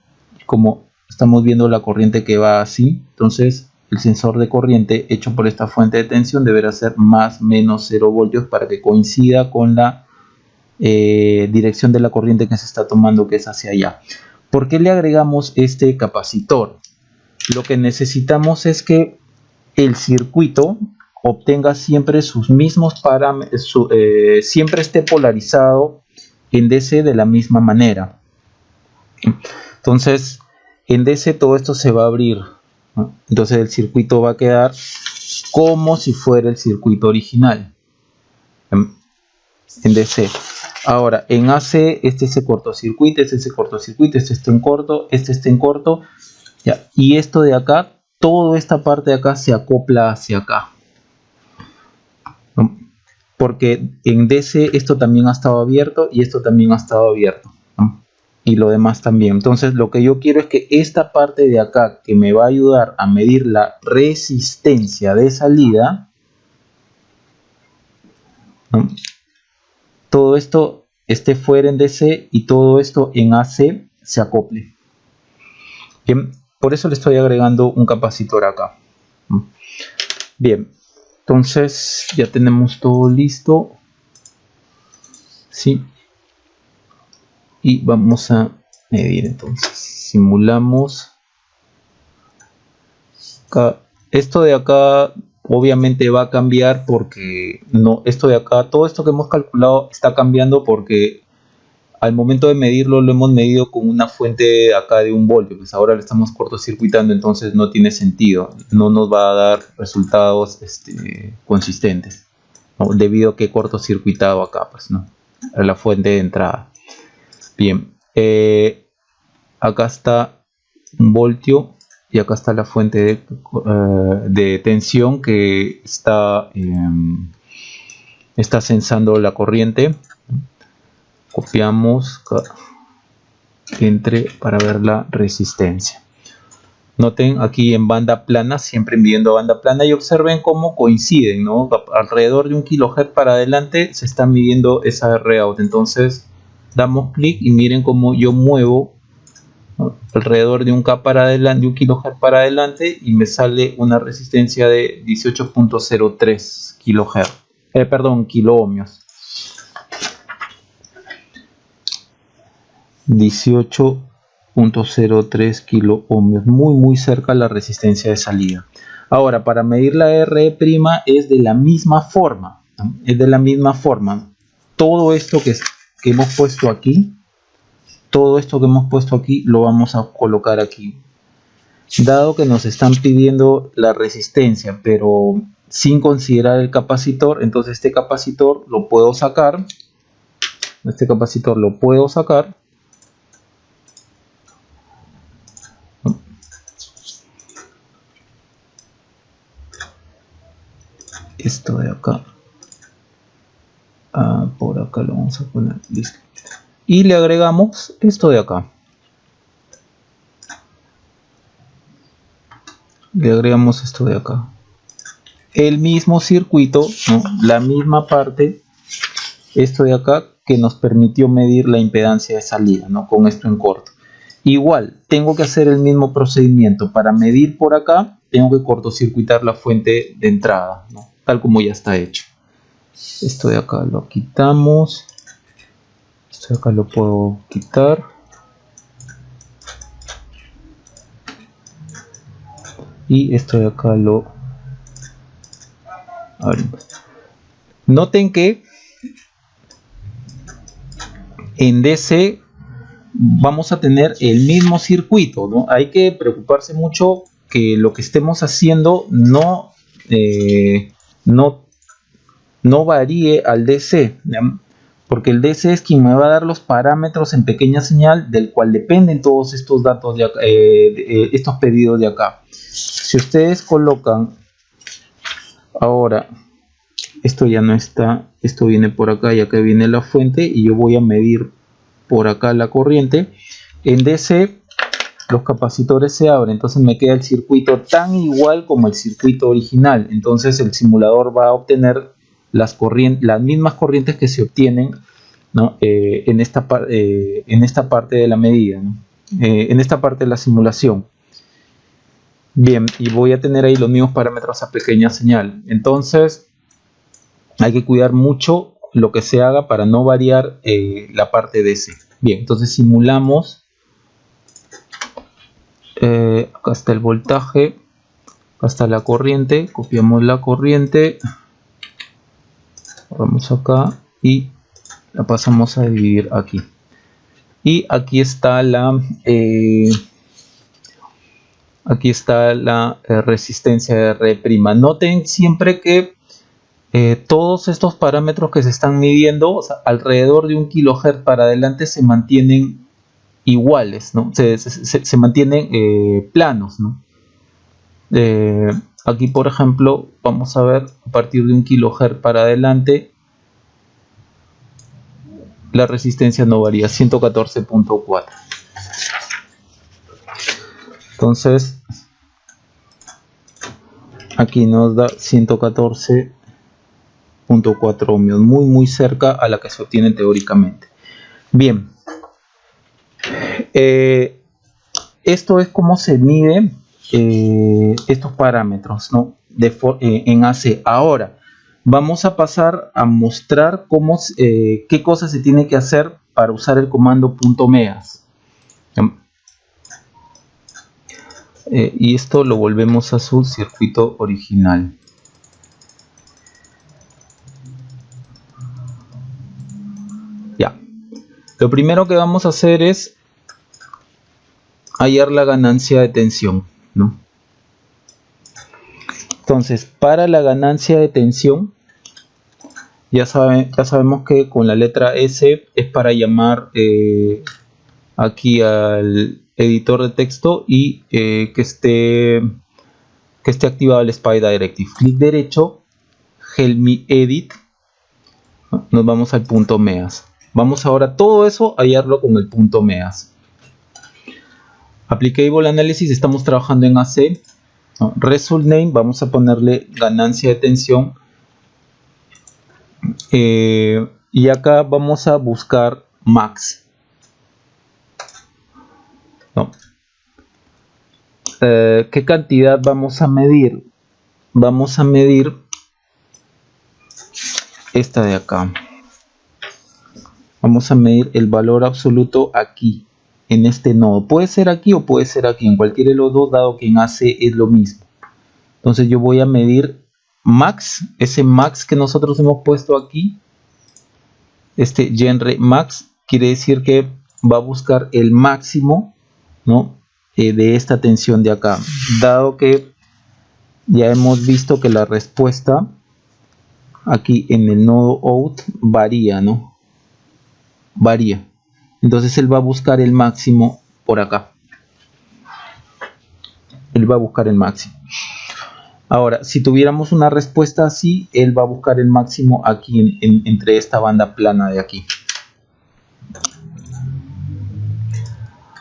Como estamos viendo la corriente que va así, entonces el sensor de corriente hecho por esta fuente de tensión deberá ser más menos 0 voltios para que coincida con la dirección de la corriente que se está tomando, que es hacia allá. ¿Por qué le agregamos este capacitor? Lo que necesitamos es que el circuito obtenga siempre sus mismos parámetros, siempre esté polarizado en DC de la misma manera. Entonces en DC todo esto se va a abrir, ¿no? Entonces el circuito va a quedar como si fuera el circuito original en DC. Ahora en AC este se cortocircuita, este se cortocircuita, este está en corto, este está en corto, ya. Y esto de acá, toda esta parte de acá se acopla hacia acá, ¿no? Porque en DC esto también ha estado abierto y esto también ha estado abierto, ¿no? Y lo demás también. Entonces lo que yo quiero es que esta parte de acá, que me va a ayudar a medir la resistencia de salida, ¿no?, todo esto esté fuera en DC y todo esto en AC se acople. Bien, por eso le estoy agregando un capacitor acá. Bien, entonces ya tenemos todo listo, ¿sí? Y vamos a medir. Entonces simulamos acá. Esto de acá obviamente va a cambiar porque no, esto de acá, todo esto que hemos calculado está cambiando porque al momento de medirlo lo hemos medido con una fuente de acá de 1 voltio, pues ahora le estamos cortocircuitando, entonces no tiene sentido, no nos va a dar resultados consistentes, ¿no?, debido a que he cortocircuitado acá, pues, ¿no?, a la fuente de entrada. Bien, acá está 1 voltio y acá está la fuente de tensión que está sensando la corriente. Copiamos entre para ver la resistencia. Noten aquí en banda plana, siempre midiendo banda plana, y observen cómo coinciden, ¿no? Alrededor de 1 kHz para adelante se está midiendo esa Rout. Entonces damos clic y miren cómo yo muevo, ¿no?, alrededor de 1 kHz para adelante, 1 kHz para adelante, y me sale una resistencia de 18.03 kilo ohmios. 18.03 kilo ohmios, muy cerca a la resistencia de salida. Ahora, para medir la RE' es de la misma forma, ¿no?, es de la misma forma. Todo esto que hemos puesto aquí, lo vamos a colocar aquí. Dado que nos están pidiendo la resistencia, pero sin considerar el capacitor, entonces este capacitor lo puedo sacar. Esto de acá, por acá lo vamos a poner, listo, y le agregamos esto de acá, el mismo circuito, ¿no?, la misma parte, esto de acá que nos permitió medir la impedancia de salida, ¿no?, con esto en corto. Igual tengo que hacer el mismo procedimiento para medir por acá, tengo que cortocircuitar la fuente de entrada, ¿no?, tal como ya está hecho. Esto de acá lo quitamos, esto de acá lo puedo quitar, y esto de acá lo abrimos. Noten que en DC vamos a tener el mismo circuito, ¿no? Hay que preocuparse mucho que lo que estemos haciendo no varíe al DC, ¿ya?, porque el DC es quien me va a dar los parámetros en pequeña señal del cual dependen todos estos datos estos pedidos de acá. Si ustedes colocan ahora, esto ya no está, esto viene por acá y acá viene la fuente, y yo voy a medir por acá la corriente. En DC los capacitores se abren, entonces me queda el circuito tan igual como el circuito original. Entonces el simulador va a obtener las mismas corrientes que se obtienen, ¿no? En esta parte de la medida, ¿no? En esta parte de la simulación. Bien, y voy a tener ahí los mismos parámetros a pequeña señal. Entonces hay que cuidar mucho lo que se haga para no variar la parte DC. Bien, entonces simulamos. Acá está el voltaje, acá está la corriente, copiamos la corriente, vamos acá y la pasamos a dividir aquí. Y aquí está la resistencia de R'. Noten siempre que todos estos parámetros que se están midiendo, o sea, alrededor de 1 kHz para adelante, se mantienen iguales, ¿no? Se mantienen planos, ¿no? Aquí, por ejemplo, vamos a ver a partir de 1 kHz para adelante, la resistencia no varía, 114.4. Entonces, aquí nos da 114.4 ohmios, muy cerca a la que se obtiene teóricamente. Bien, esto es como se mide estos parámetros, ¿no? En AC. Ahora vamos a pasar a mostrar qué cosas se tiene que hacer para usar el comando .meas. Y esto lo volvemos a su circuito original. Ya. Lo primero que vamos a hacer es hallar la ganancia de tensión, ¿no? Entonces, para la ganancia de tensión, ya sabemos que con la letra S es para llamar aquí al editor de texto y que esté activado el SPI Directive. Clic derecho, Help Me Edit, ¿no? Nos vamos al .meas. Vamos ahora todo eso a hallarlo con el .meas. Applicable Analysis, estamos trabajando en AC, ¿no? Result Name, vamos a ponerle ganancia de tensión. Y acá vamos a buscar max, ¿no? ¿Qué cantidad vamos a medir? Vamos a medir esta de acá. Vamos a medir el valor absoluto aquí, en este nodo. Puede ser aquí o puede ser aquí, en cualquiera de los dos, dado que en AC es lo mismo. Entonces yo voy a medir max, ese max que nosotros hemos puesto aquí. Este genre max quiere decir que va a buscar el máximo, ¿no? De esta tensión de acá, dado que ya hemos visto que la respuesta aquí en el nodo out varía, ¿no? Varía. Entonces él va a buscar el máximo por acá. Él va a buscar el máximo. Ahora, si tuviéramos una respuesta así, él va a buscar el máximo aquí entre esta banda plana de aquí.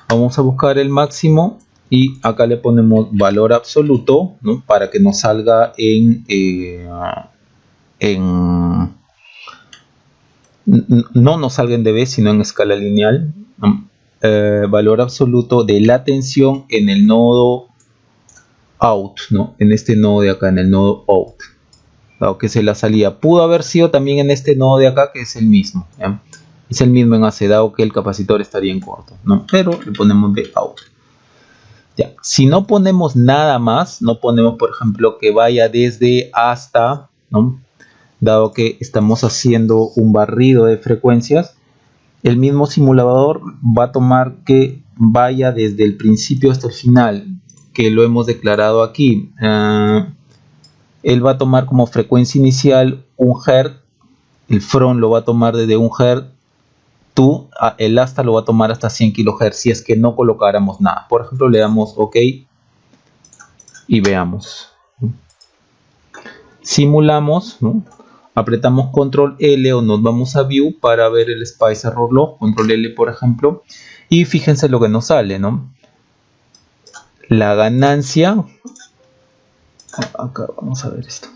Vamos a buscar el máximo y acá le ponemos valor absoluto, ¿no? Para que nos salga no nos salga en dB, sino en escala lineal, ¿no? Valor absoluto de la tensión en el nodo out, ¿no? En este nodo de acá, en el nodo out, dado que es la salida. Pudo haber sido también en este nodo de acá, que es el mismo, ¿ya? Es el mismo en AC, dado que el capacitor estaría en corto, ¿no? Pero le ponemos de out. Ya. Si no ponemos nada más, no ponemos, por ejemplo, que vaya desde hasta, ¿no? Dado que estamos haciendo un barrido de frecuencias, el mismo simulador va a tomar que vaya desde el principio hasta el final, que lo hemos declarado aquí. Él va a tomar como frecuencia inicial 1 Hz, el from lo va a tomar desde 1 Hz, el hasta lo va a tomar hasta 100 kHz si es que no colocáramos nada. Por ejemplo, le damos OK y veamos. Simulamos, ¿no? Apretamos Control L o nos vamos a View para ver el Spice Error Log, Control L por ejemplo, y fíjense lo que nos sale, ¿no? La ganancia, acá vamos a ver esto.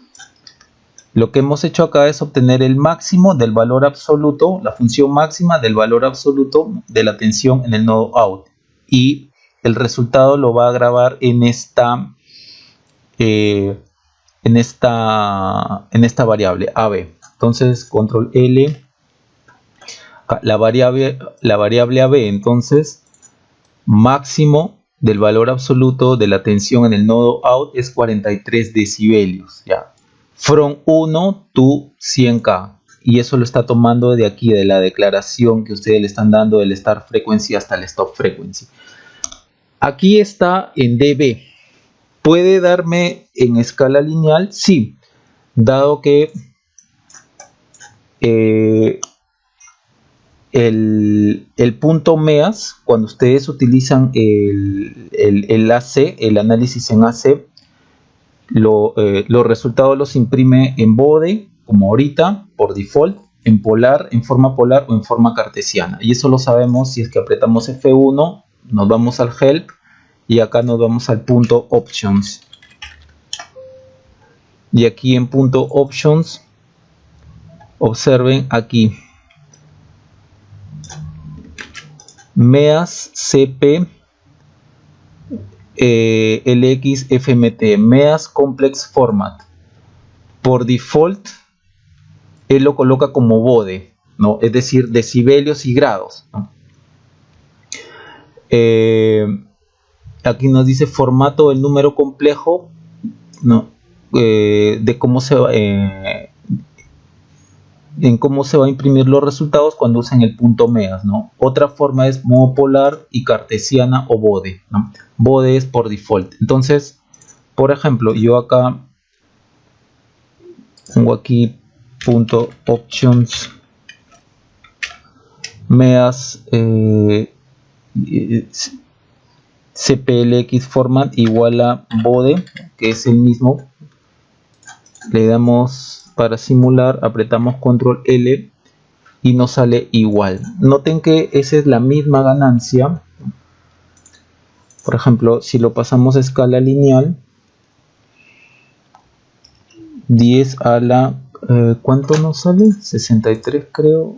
Lo que hemos hecho acá es obtener el máximo del valor absoluto, la función máxima del valor absoluto de la tensión en el nodo out. Y el resultado lo va a grabar en esta variable AB. Entonces, control L, la variable AB, entonces, máximo del valor absoluto de la tensión en el nodo out es 43 decibelios, ya. From 1 to 100K. Y eso lo está tomando de aquí, de la declaración que ustedes le están dando del start frequency hasta el stop frequency. Aquí está en dB. ¿Puede darme en escala lineal? Sí, dado que el punto MEAS, cuando ustedes utilizan el AC, el análisis en AC, los resultados los imprime en bode, como ahorita, por default, en polar, en forma polar o en forma cartesiana. Y eso lo sabemos si es que apretamos F1, nos vamos al help y acá nos vamos al punto options. Y aquí en punto options, observen aquí, MEAS CP LX FMT, MEAS Complex Format. Por default, él lo coloca como bode, ¿no? Es decir, decibelios y grados, ¿no? Aquí nos dice formato del número complejo, ¿no? De cómo se va, en cómo se va a imprimir los resultados cuando usen el punto MEAS, ¿no? Otra forma es modo polar y cartesiana o bode, ¿no? Bode es por default. Entonces, por ejemplo, yo acá pongo aquí punto options MEAS CPLX format igual a bode, que es el mismo. Le damos para simular, apretamos control L y nos sale igual. Noten que esa es la misma ganancia. Por ejemplo, si lo pasamos a escala lineal, 10 a la ¿cuánto nos sale? 63 creo,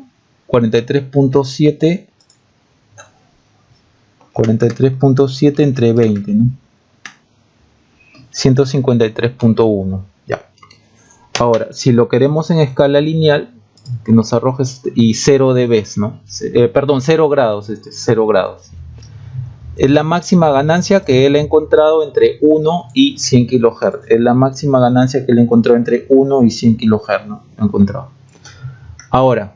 43.7 entre 20, ¿no? 153.1. Ya. Ahora, si lo queremos en escala lineal, que nos arroje y 0 dB, ¿no? Perdón, 0 grados, 0 grados. Es la máxima ganancia que él ha encontrado entre 1 y 100 kHz. Es la máxima ganancia que él encontró entre 1 y 100 kHz, ¿no? Lo encontrado. Ahora,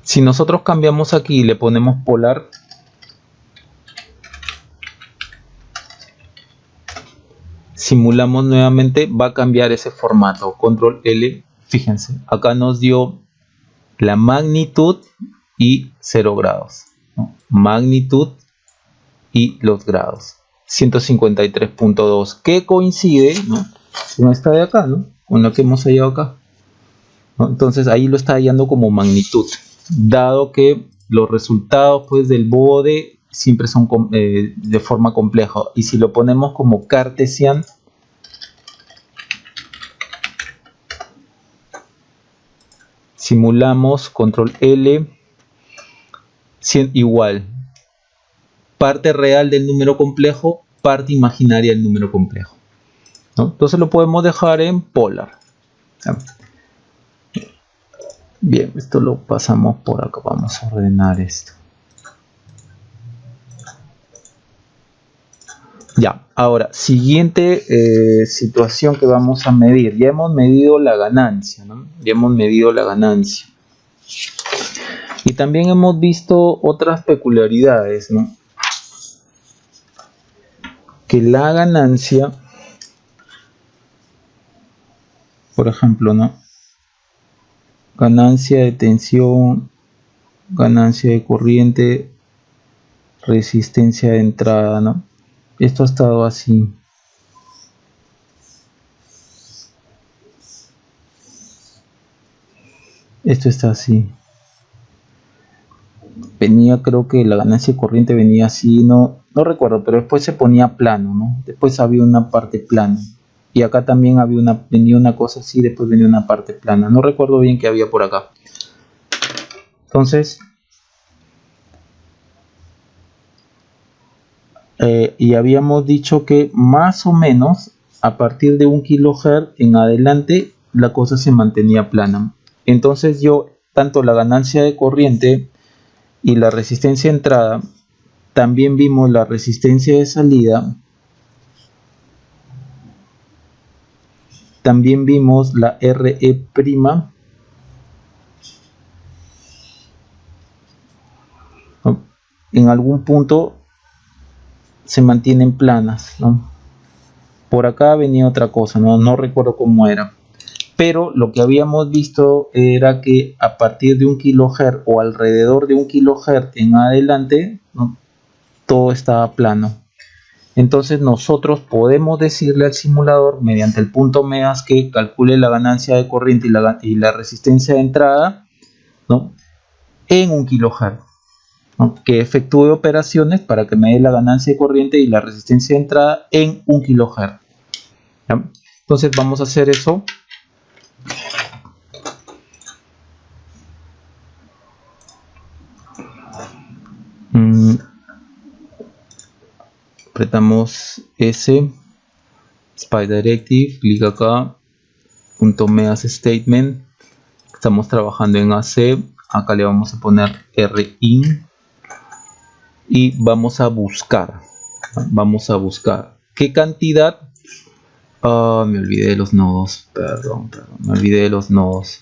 si nosotros cambiamos aquí y le ponemos polar, simulamos nuevamente, va a cambiar ese formato. Control L, fíjense, acá nos dio la magnitud y 0 grados, ¿no? Magnitud y los grados. 153.2, que coincide, ¿no?, con esta de acá, ¿no?, con lo que hemos hallado acá, ¿no? Entonces ahí lo está hallando como magnitud, dado que los resultados, pues, del bode siempre son de forma compleja. Y si lo ponemos como cartesiano, simulamos, control L, igual, parte real del número complejo, parte imaginaria del número complejo, ¿no? Entonces lo podemos dejar en polar. Bien, esto lo pasamos por acá. Vamos a ordenar esto. Ya, ahora, siguiente situación que vamos a medir. Ya hemos medido la ganancia, ¿no? Ya hemos medido la ganancia. Y también hemos visto otras peculiaridades, ¿no? Que la ganancia, por ejemplo, ¿no?, ganancia de tensión, ganancia de corriente, resistencia de entrada, ¿no? Esto ha estado así. Esto está así. Venía, creo que la ganancia de corriente venía así, no recuerdo, pero después se ponía plano, ¿no? Después había una parte plana y acá también venía una cosa así, después venía una parte plana. No recuerdo bien qué había por acá. Entonces, y habíamos dicho que más o menos a partir de 1 kHz en adelante la cosa se mantenía plana. Entonces yo, tanto la ganancia de corriente y la resistencia de entrada, también vimos la resistencia de salida, también vimos la RE', en algún punto se mantienen planas, ¿no? Por acá venía otra cosa, no recuerdo cómo era. Pero lo que habíamos visto era que a partir de 1 kHz o alrededor de 1 kHz en adelante, ¿no?, todo estaba plano. Entonces nosotros podemos decirle al simulador mediante el punto MEAS que calcule la ganancia de corriente y la resistencia de entrada, ¿no?, en 1 kHz, ¿no?, que efectúe operaciones para que me dé la ganancia de corriente y la resistencia de entrada en 1 kHz. ¿Ya? Entonces vamos a hacer eso. Apretamos S, SPI Directive, clic acá, punto MEAS Statement. Estamos trabajando en AC. Acá le vamos a poner RIN y vamos a buscar. ¿Qué cantidad? Me olvidé de los nodos. Perdón, me olvidé de los nodos.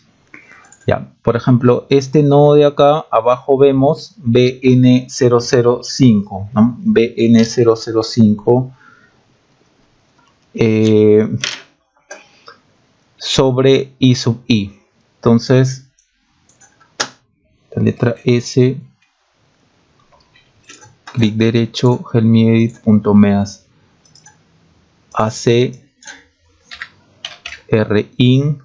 Ya, por ejemplo, este nodo de acá abajo vemos BN005, ¿no? BN005 sobre I sub I. Entonces, la letra S, clic derecho, helm-edit.meas, AC, RIN,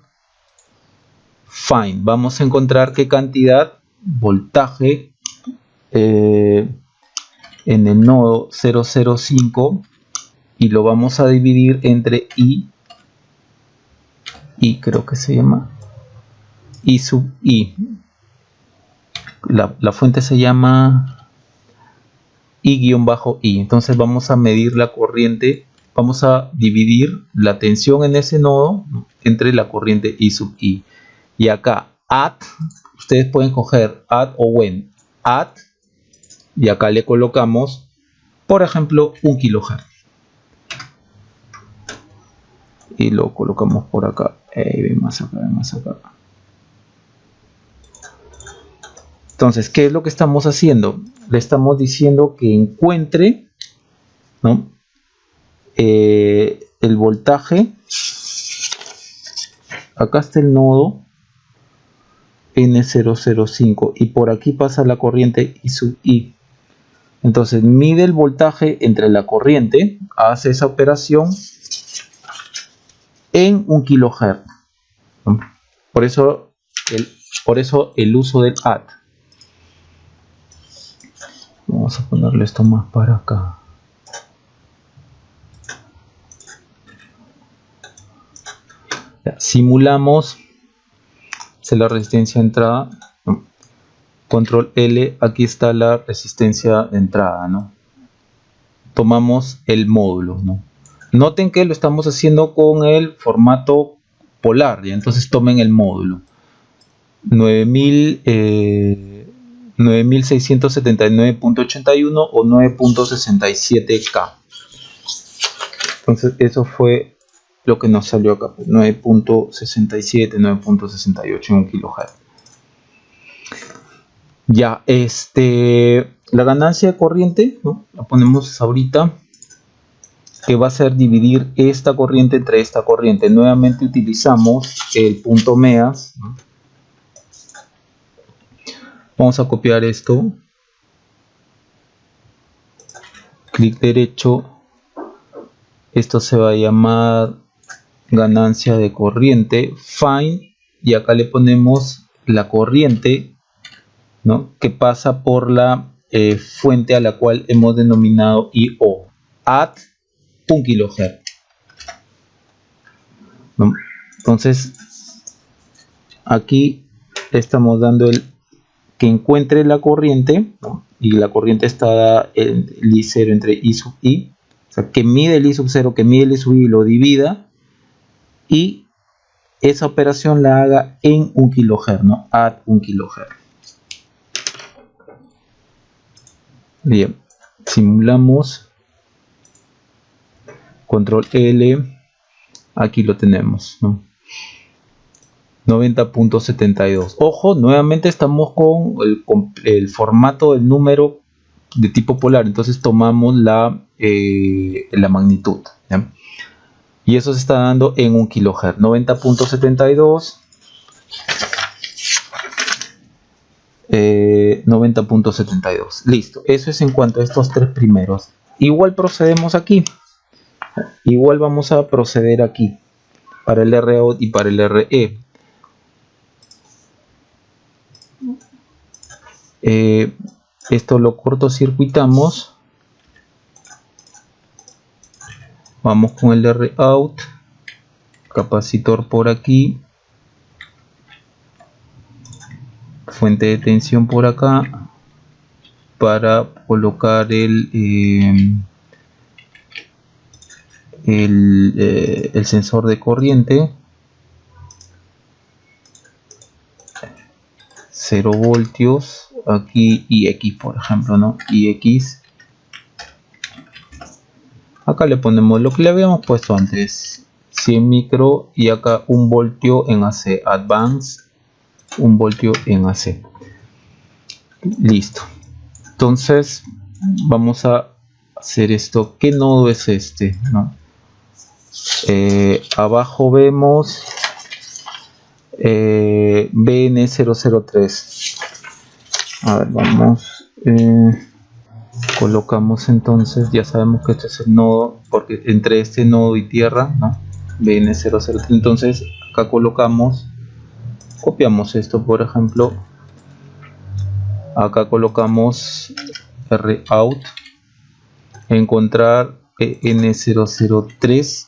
find. Vamos a encontrar qué cantidad, voltaje, en el nodo 005 y lo vamos a dividir entre I creo que se llama I sub I. La fuente se llama I-I. Entonces vamos a medir la corriente, vamos a dividir la tensión en ese nodo, ¿no?, entre la corriente I sub I. Y acá, at, ustedes pueden coger at o when. At, y acá le colocamos, por ejemplo, 1 kHz. Y lo colocamos por acá. Ven más acá. Entonces, ¿qué es lo que estamos haciendo? Le estamos diciendo que encuentre, ¿no?, el voltaje. Acá está el nodo N005 y por aquí pasa la corriente I sub I. Entonces mide el voltaje entre la corriente, hace esa operación en 1 kHz. Por eso el uso del at. Vamos a ponerle esto más para acá. Ya, simulamos la resistencia de entrada. Control L, aquí está la resistencia de entrada, ¿no? Tomamos el módulo, ¿no? Noten que lo estamos haciendo con el formato polar, ¿ya? Entonces tomen el módulo 9679.81 o 9.67K. Entonces eso fue lo que nos salió acá, 9.67, 9.68 en 1 kHz. Ya, la ganancia de corriente, ¿no?, la ponemos ahorita, que va a ser dividir esta corriente entre esta corriente. Nuevamente utilizamos el punto MEAS, ¿no? Vamos a copiar esto, clic derecho, esto se va a llamar ganancia de corriente, find, y acá le ponemos la corriente, ¿no?, que pasa por la fuente a la cual hemos denominado IO, at 1 kHz. ¿no? Entonces aquí estamos dando el que encuentre la corriente, ¿no? Y la corriente está en el I0 entre I sub I, o sea, que mide el I sub 0, que mide el I sub I, lo divida, y esa operación la haga en 1 kHz, ¿no? Add 1 kHz. Bien, simulamos, control L, aquí lo tenemos, ¿no? 90.72. Ojo, nuevamente estamos con el formato del número de tipo polar, entonces tomamos la magnitud, ¿ya? Y eso se está dando en 1 kHz, 90.72, 90.72. Listo, eso es en cuanto a estos tres primeros. Igual procedemos aquí, igual vamos a proceder aquí para el ROUT y para el RE. Esto lo cortocircuitamos. Vamos con el ROUT, capacitor por aquí, fuente de tensión por acá, para colocar el sensor de corriente, 0 voltios aquí, IX por ejemplo, ¿no? IX. Acá le ponemos lo que le habíamos puesto antes, 100 micro, y acá 1 voltio en AC, Advance, 1 voltio en AC. Listo. Entonces vamos a hacer esto. ¿Qué nodo es este? ¿No? Abajo vemos BN003. A ver, vamos. Colocamos entonces, ya sabemos que este es el nodo, porque entre este nodo y tierra, ¿no? BN003. Entonces acá colocamos, copiamos esto, por ejemplo. Acá colocamos ROUT, encontrar N003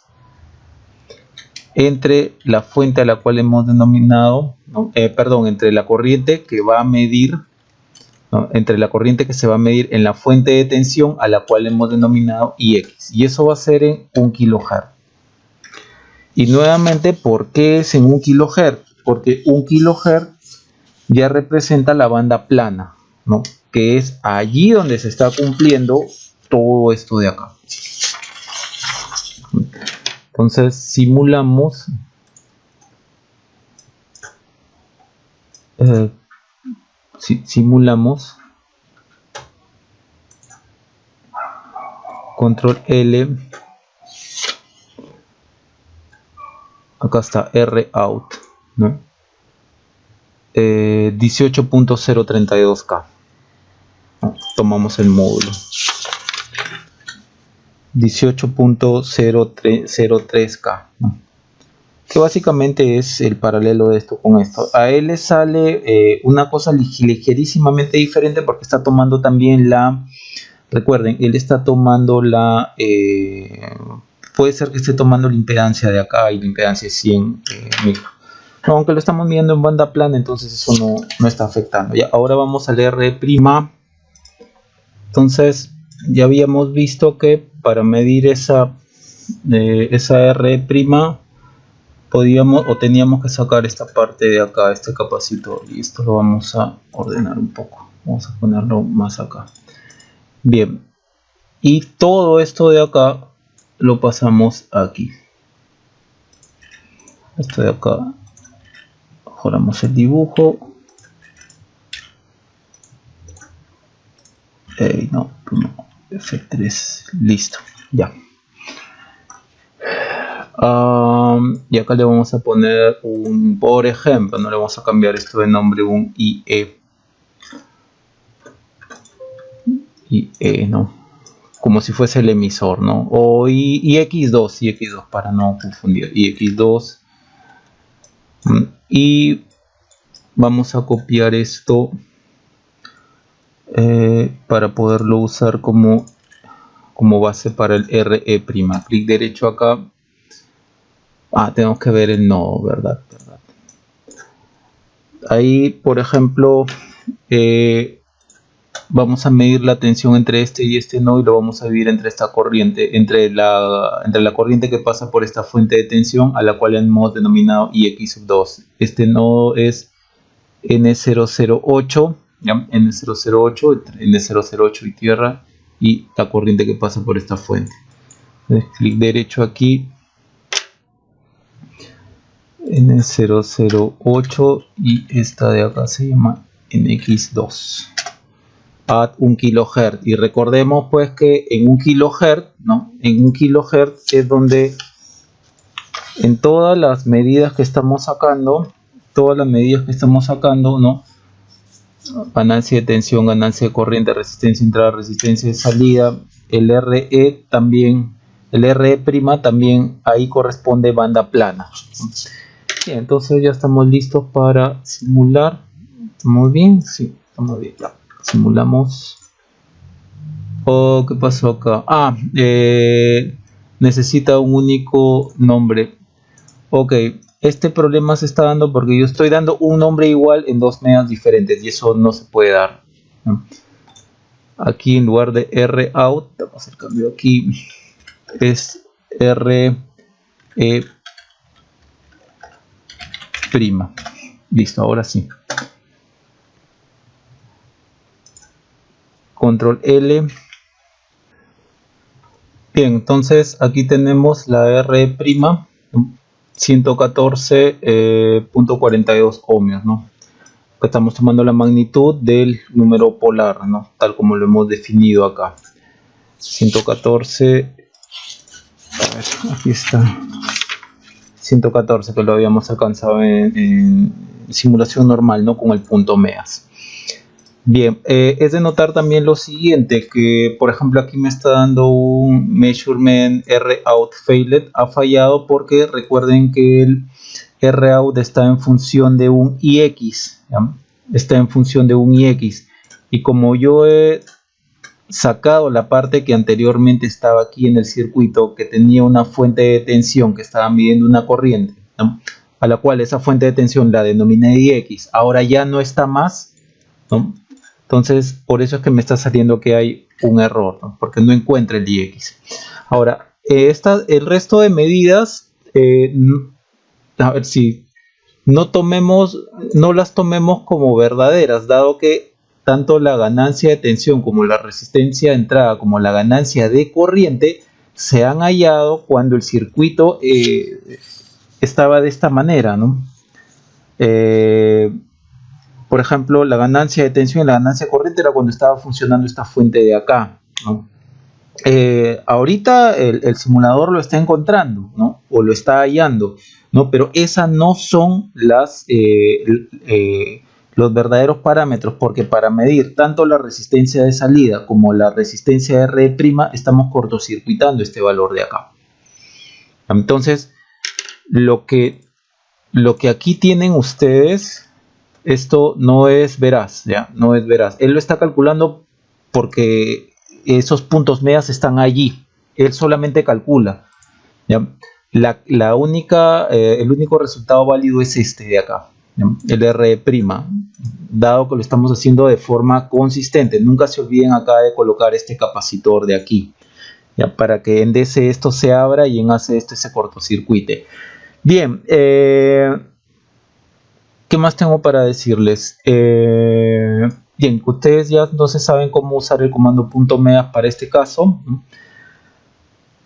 entre la fuente a la cual hemos denominado, ¿no? Entre la corriente que va a medir, ¿no? Entre la corriente que se va a medir en la fuente de tensión a la cual hemos denominado IX, y eso va a ser en 1 kHz. Y nuevamente, ¿por qué es en 1 kHz? Porque 1 kHz ya representa la banda plana, ¿no? Que es allí donde se está cumpliendo todo esto de acá. Entonces simulamos control L, acá está ROUT, ¿no? 18.032K. Tomamos el módulo 18.003K, ¿no? Que básicamente es el paralelo de esto con esto. A él le sale una cosa ligerísimamente diferente, porque está tomando también la, recuerden, él está tomando la, puede ser que esté tomando la impedancia de acá, y la impedancia es 100 micro. No, aunque lo estamos midiendo en banda plana, entonces eso no está afectando. Ya, ahora vamos al R'. Entonces ya habíamos visto que para medir esa R' podíamos o teníamos que sacar esta parte de acá, este capacitor, y esto lo vamos a ordenar un poco. Vamos a ponerlo más acá. Bien, y todo esto de acá lo pasamos aquí. Esto de acá, mejoramos el dibujo. No, F3, listo, ya. Y acá le vamos a poner un, por ejemplo, no le vamos a cambiar esto de nombre, un IE, ¿no? Como si fuese el emisor, ¿no? O IX2 para no confundir, IX2. Y vamos a copiar esto para poderlo usar como base para el RE'. Clic derecho acá, Tenemos que ver el nodo, ¿verdad? Ahí, por ejemplo, vamos a medir la tensión entre este y este nodo y lo vamos a dividir entre esta corriente, entre la corriente que pasa por esta fuente de tensión, a la cual hemos denominado IX2. Este nodo es N008, ¿ya? N008, N008 y tierra, y la corriente que pasa por esta fuente. Entonces, clic derecho aquí, N008, y esta de acá se llama NX2. A 1 kHz, y recordemos pues que en 1 kHz, ¿no? En 1 kHz es donde en todas las medidas que estamos sacando, ¿no? Ganancia de tensión, ganancia de corriente, resistencia de entrada, resistencia de salida, el RE también, el RE' también ahí corresponde banda plana. Bien, entonces ya estamos listos para simular. ¿Estamos bien? Sí, estamos bien. Ya. Simulamos. ¿Qué pasó acá? Necesita un único nombre. Ok, este problema se está dando porque yo estoy dando un nombre igual en dos medias diferentes y eso no se puede dar. Aquí en lugar de ROUT, vamos a hacer cambio aquí, es RE'. Listo, ahora sí. Control L. Bien, entonces aquí tenemos la RE', 114.42 ohmios, ¿no? Estamos tomando la magnitud del número polar, ¿no? Tal como lo hemos definido acá. 114. A ver, aquí está. 114, que lo habíamos alcanzado en simulación normal, ¿no? Con el punto MEAS. Bien, es de notar también lo siguiente, que por ejemplo aquí me está dando un measurement ROUT failed, ha fallado porque recuerden que el ROUT está en función de un IX, ¿ya? Está en función de un IX, y como yo he sacado la parte que anteriormente estaba aquí en el circuito, que tenía una fuente de tensión que estaba midiendo una corriente, ¿no? A la cual esa fuente de tensión la denominé IX, ahora ya no está más, ¿no? Entonces, por eso es que me está saliendo que hay un error, ¿no? Porque no encuentra el IX. Ahora, el resto de medidas, a ver si no las tomemos como verdaderas, dado que tanto la ganancia de tensión como la resistencia de entrada como la ganancia de corriente se han hallado cuando el circuito estaba de esta manera, ¿no? Por ejemplo, la ganancia de tensión y la ganancia de corriente era cuando estaba funcionando esta fuente de acá, ¿no? Ahorita el simulador lo está encontrando, ¿no? O lo está hallando, ¿no? Pero esas no son los verdaderos parámetros, porque para medir tanto la resistencia de salida como la resistencia de RE' estamos cortocircuitando este valor de acá. Entonces, lo que aquí tienen ustedes, esto no es veraz, ¿ya? No es veraz. Él lo está calculando porque esos puntos MEAS están allí. Él solamente calcula, ¿ya? El único resultado válido es este de acá, ¿ya? El RE', dado que lo estamos haciendo de forma consistente. Nunca se olviden acá de colocar este capacitor de aquí, ¿ya? Para que en DC esto se abra y en AC este se cortocircuite. Bien, ¿qué más tengo para decirles? Bien, ustedes ya no se saben cómo usar el comando .meas para este caso.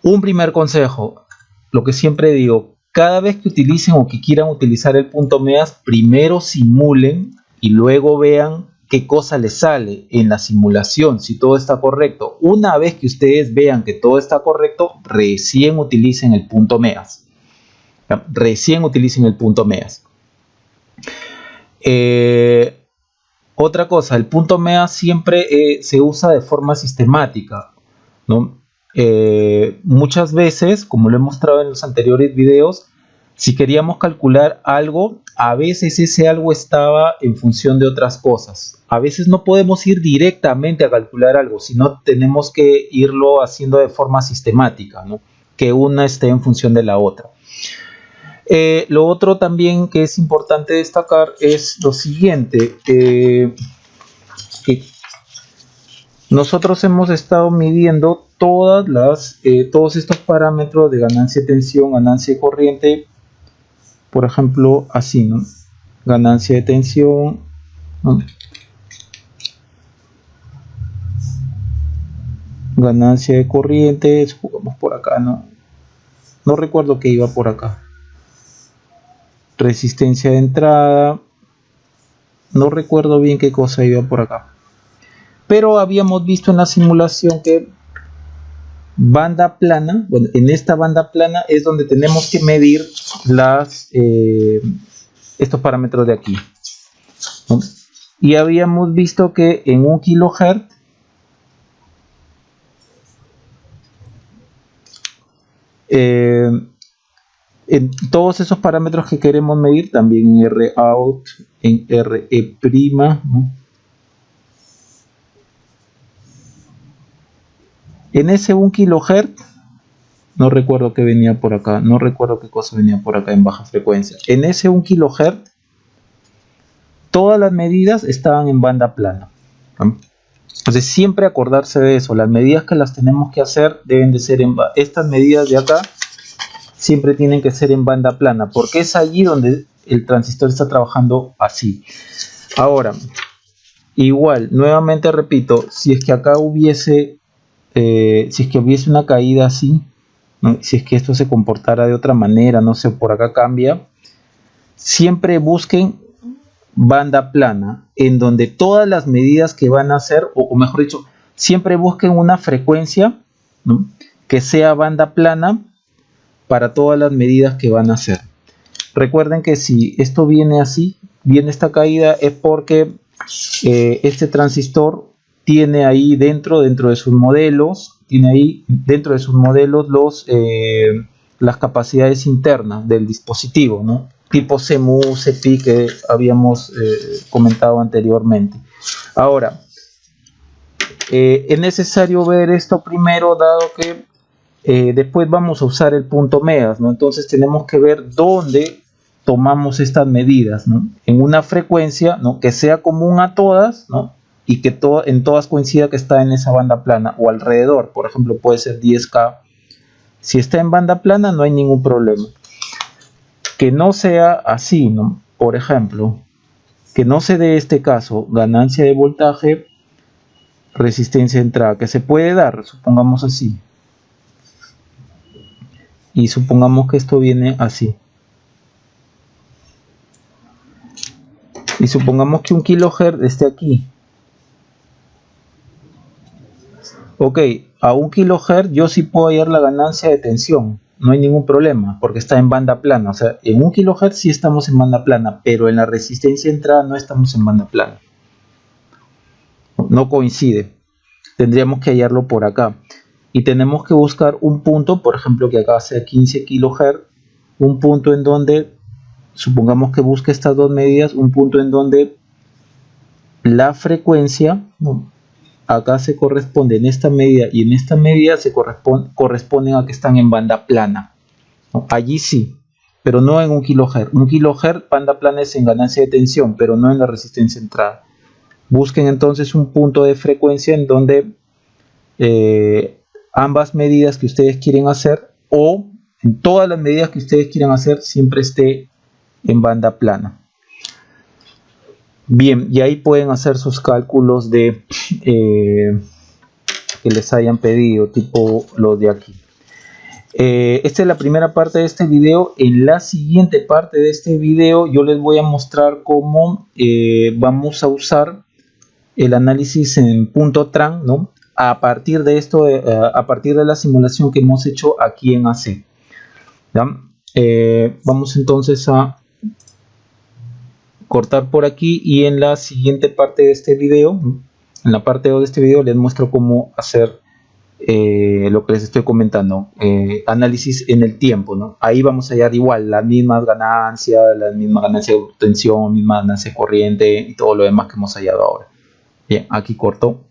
Un primer consejo, lo que siempre digo, cada vez que utilicen o que quieran utilizar el .meas, primero simulen y luego vean qué cosa les sale en la simulación, si todo está correcto. Una vez que ustedes vean que todo está correcto, recién utilicen el .meas. Recién utilicen el .meas. Otra cosa, el .meas siempre se usa de forma sistemática, ¿no? Muchas veces, como lo he mostrado en los anteriores videos, si queríamos calcular algo, a veces ese algo estaba en función de otras cosas. A veces no podemos ir directamente a calcular algo, sino tenemos que irlo haciendo de forma sistemática, ¿no? Que una esté en función de la otra. Lo otro también que es importante destacar es lo siguiente. Nosotros hemos estado midiendo todos estos parámetros de ganancia de tensión, ganancia de corriente, por ejemplo, así, ¿no? Ganancia de tensión, ¿no? Ganancia de corriente, jugamos por acá, no recuerdo que iba por acá. Resistencia de entrada, no recuerdo bien qué cosa iba por acá. Pero habíamos visto en la simulación que banda plana, bueno, en esta banda plana es donde tenemos que medir estos parámetros de aquí, ¿no? Y habíamos visto que en 1 kHz en todos esos parámetros que queremos medir, también en Rout, en RE', ¿no? En ese 1 kHz, no recuerdo qué venía por acá, no recuerdo qué cosa venía por acá en baja frecuencia. En ese 1 kHz, todas las medidas estaban en banda plana, ¿no? Entonces siempre acordarse de eso, las medidas que las tenemos que hacer deben de ser estas medidas de acá siempre tienen que ser en banda plana, porque es allí donde el transistor está trabajando así. Ahora, igual, nuevamente repito, si es que acá hubiese una caída así, ¿no? Si es que esto se comportara de otra manera, no sé, por acá cambia, siempre busquen banda plana, en donde todas las medidas que van a hacer, o mejor dicho, siempre busquen una frecuencia, ¿no?, que sea banda plana para todas las medidas que van a hacer. Recuerden que si esto viene así, viene esta caída, es porque este transistor tiene ahí dentro de sus modelos, las capacidades internas del dispositivo, ¿no?, tipo CMU, CPI que habíamos comentado anteriormente. Ahora, es necesario ver esto primero, dado que después vamos a usar el punto megas, ¿no? Entonces tenemos que ver dónde tomamos estas medidas, ¿no?, en una frecuencia, ¿no?, que sea común a todas, ¿no?, y que en todas coincida que está en esa banda plana o alrededor. Por ejemplo, puede ser 10K. Si está en banda plana no hay ningún problema. Que no sea así, ¿no? Por ejemplo, que no se dé este caso, ganancia de voltaje, resistencia de entrada, que se puede dar, supongamos así. Y supongamos que esto viene así. Y supongamos que 1 kHz esté aquí. Ok, a 1 kHz yo sí puedo hallar la ganancia de tensión. No hay ningún problema, porque está en banda plana. O sea, en 1 kHz sí estamos en banda plana, pero en la resistencia de entrada no estamos en banda plana. No coincide. Tendríamos que hallarlo por acá. Y tenemos que buscar un punto, por ejemplo, que acá sea 15 kHz, un punto en donde, supongamos que busque estas dos medidas, un punto en donde la frecuencia, ¿no?, acá se corresponde en esta medida y en esta medida se corresponden a que están en banda plana, ¿no? Allí sí, pero no en 1 kHz. 1 kHz banda plana es en ganancia de tensión, pero no en la resistencia de entrada. Busquen entonces un punto de frecuencia en donde ambas medidas que ustedes quieren hacer, o en todas las medidas que ustedes quieran hacer, siempre esté en banda plana. Bien, y ahí pueden hacer sus cálculos de que les hayan pedido, tipo los de aquí. Esta es la primera parte de este video. En la siguiente parte de este video yo les voy a mostrar cómo vamos a usar el análisis en punto tran, ¿no?, a partir de esto, a partir de la simulación que hemos hecho aquí en AC. ¿Ya? Vamos entonces a cortar por aquí, y en la siguiente parte de este video, en la parte 2 de este video, les muestro cómo hacer lo que les estoy comentando, análisis en el tiempo, ¿no? Ahí vamos a hallar igual las mismas ganancias de tensión, misma ganancia de corriente y todo lo demás que hemos hallado ahora. Bien, aquí corto.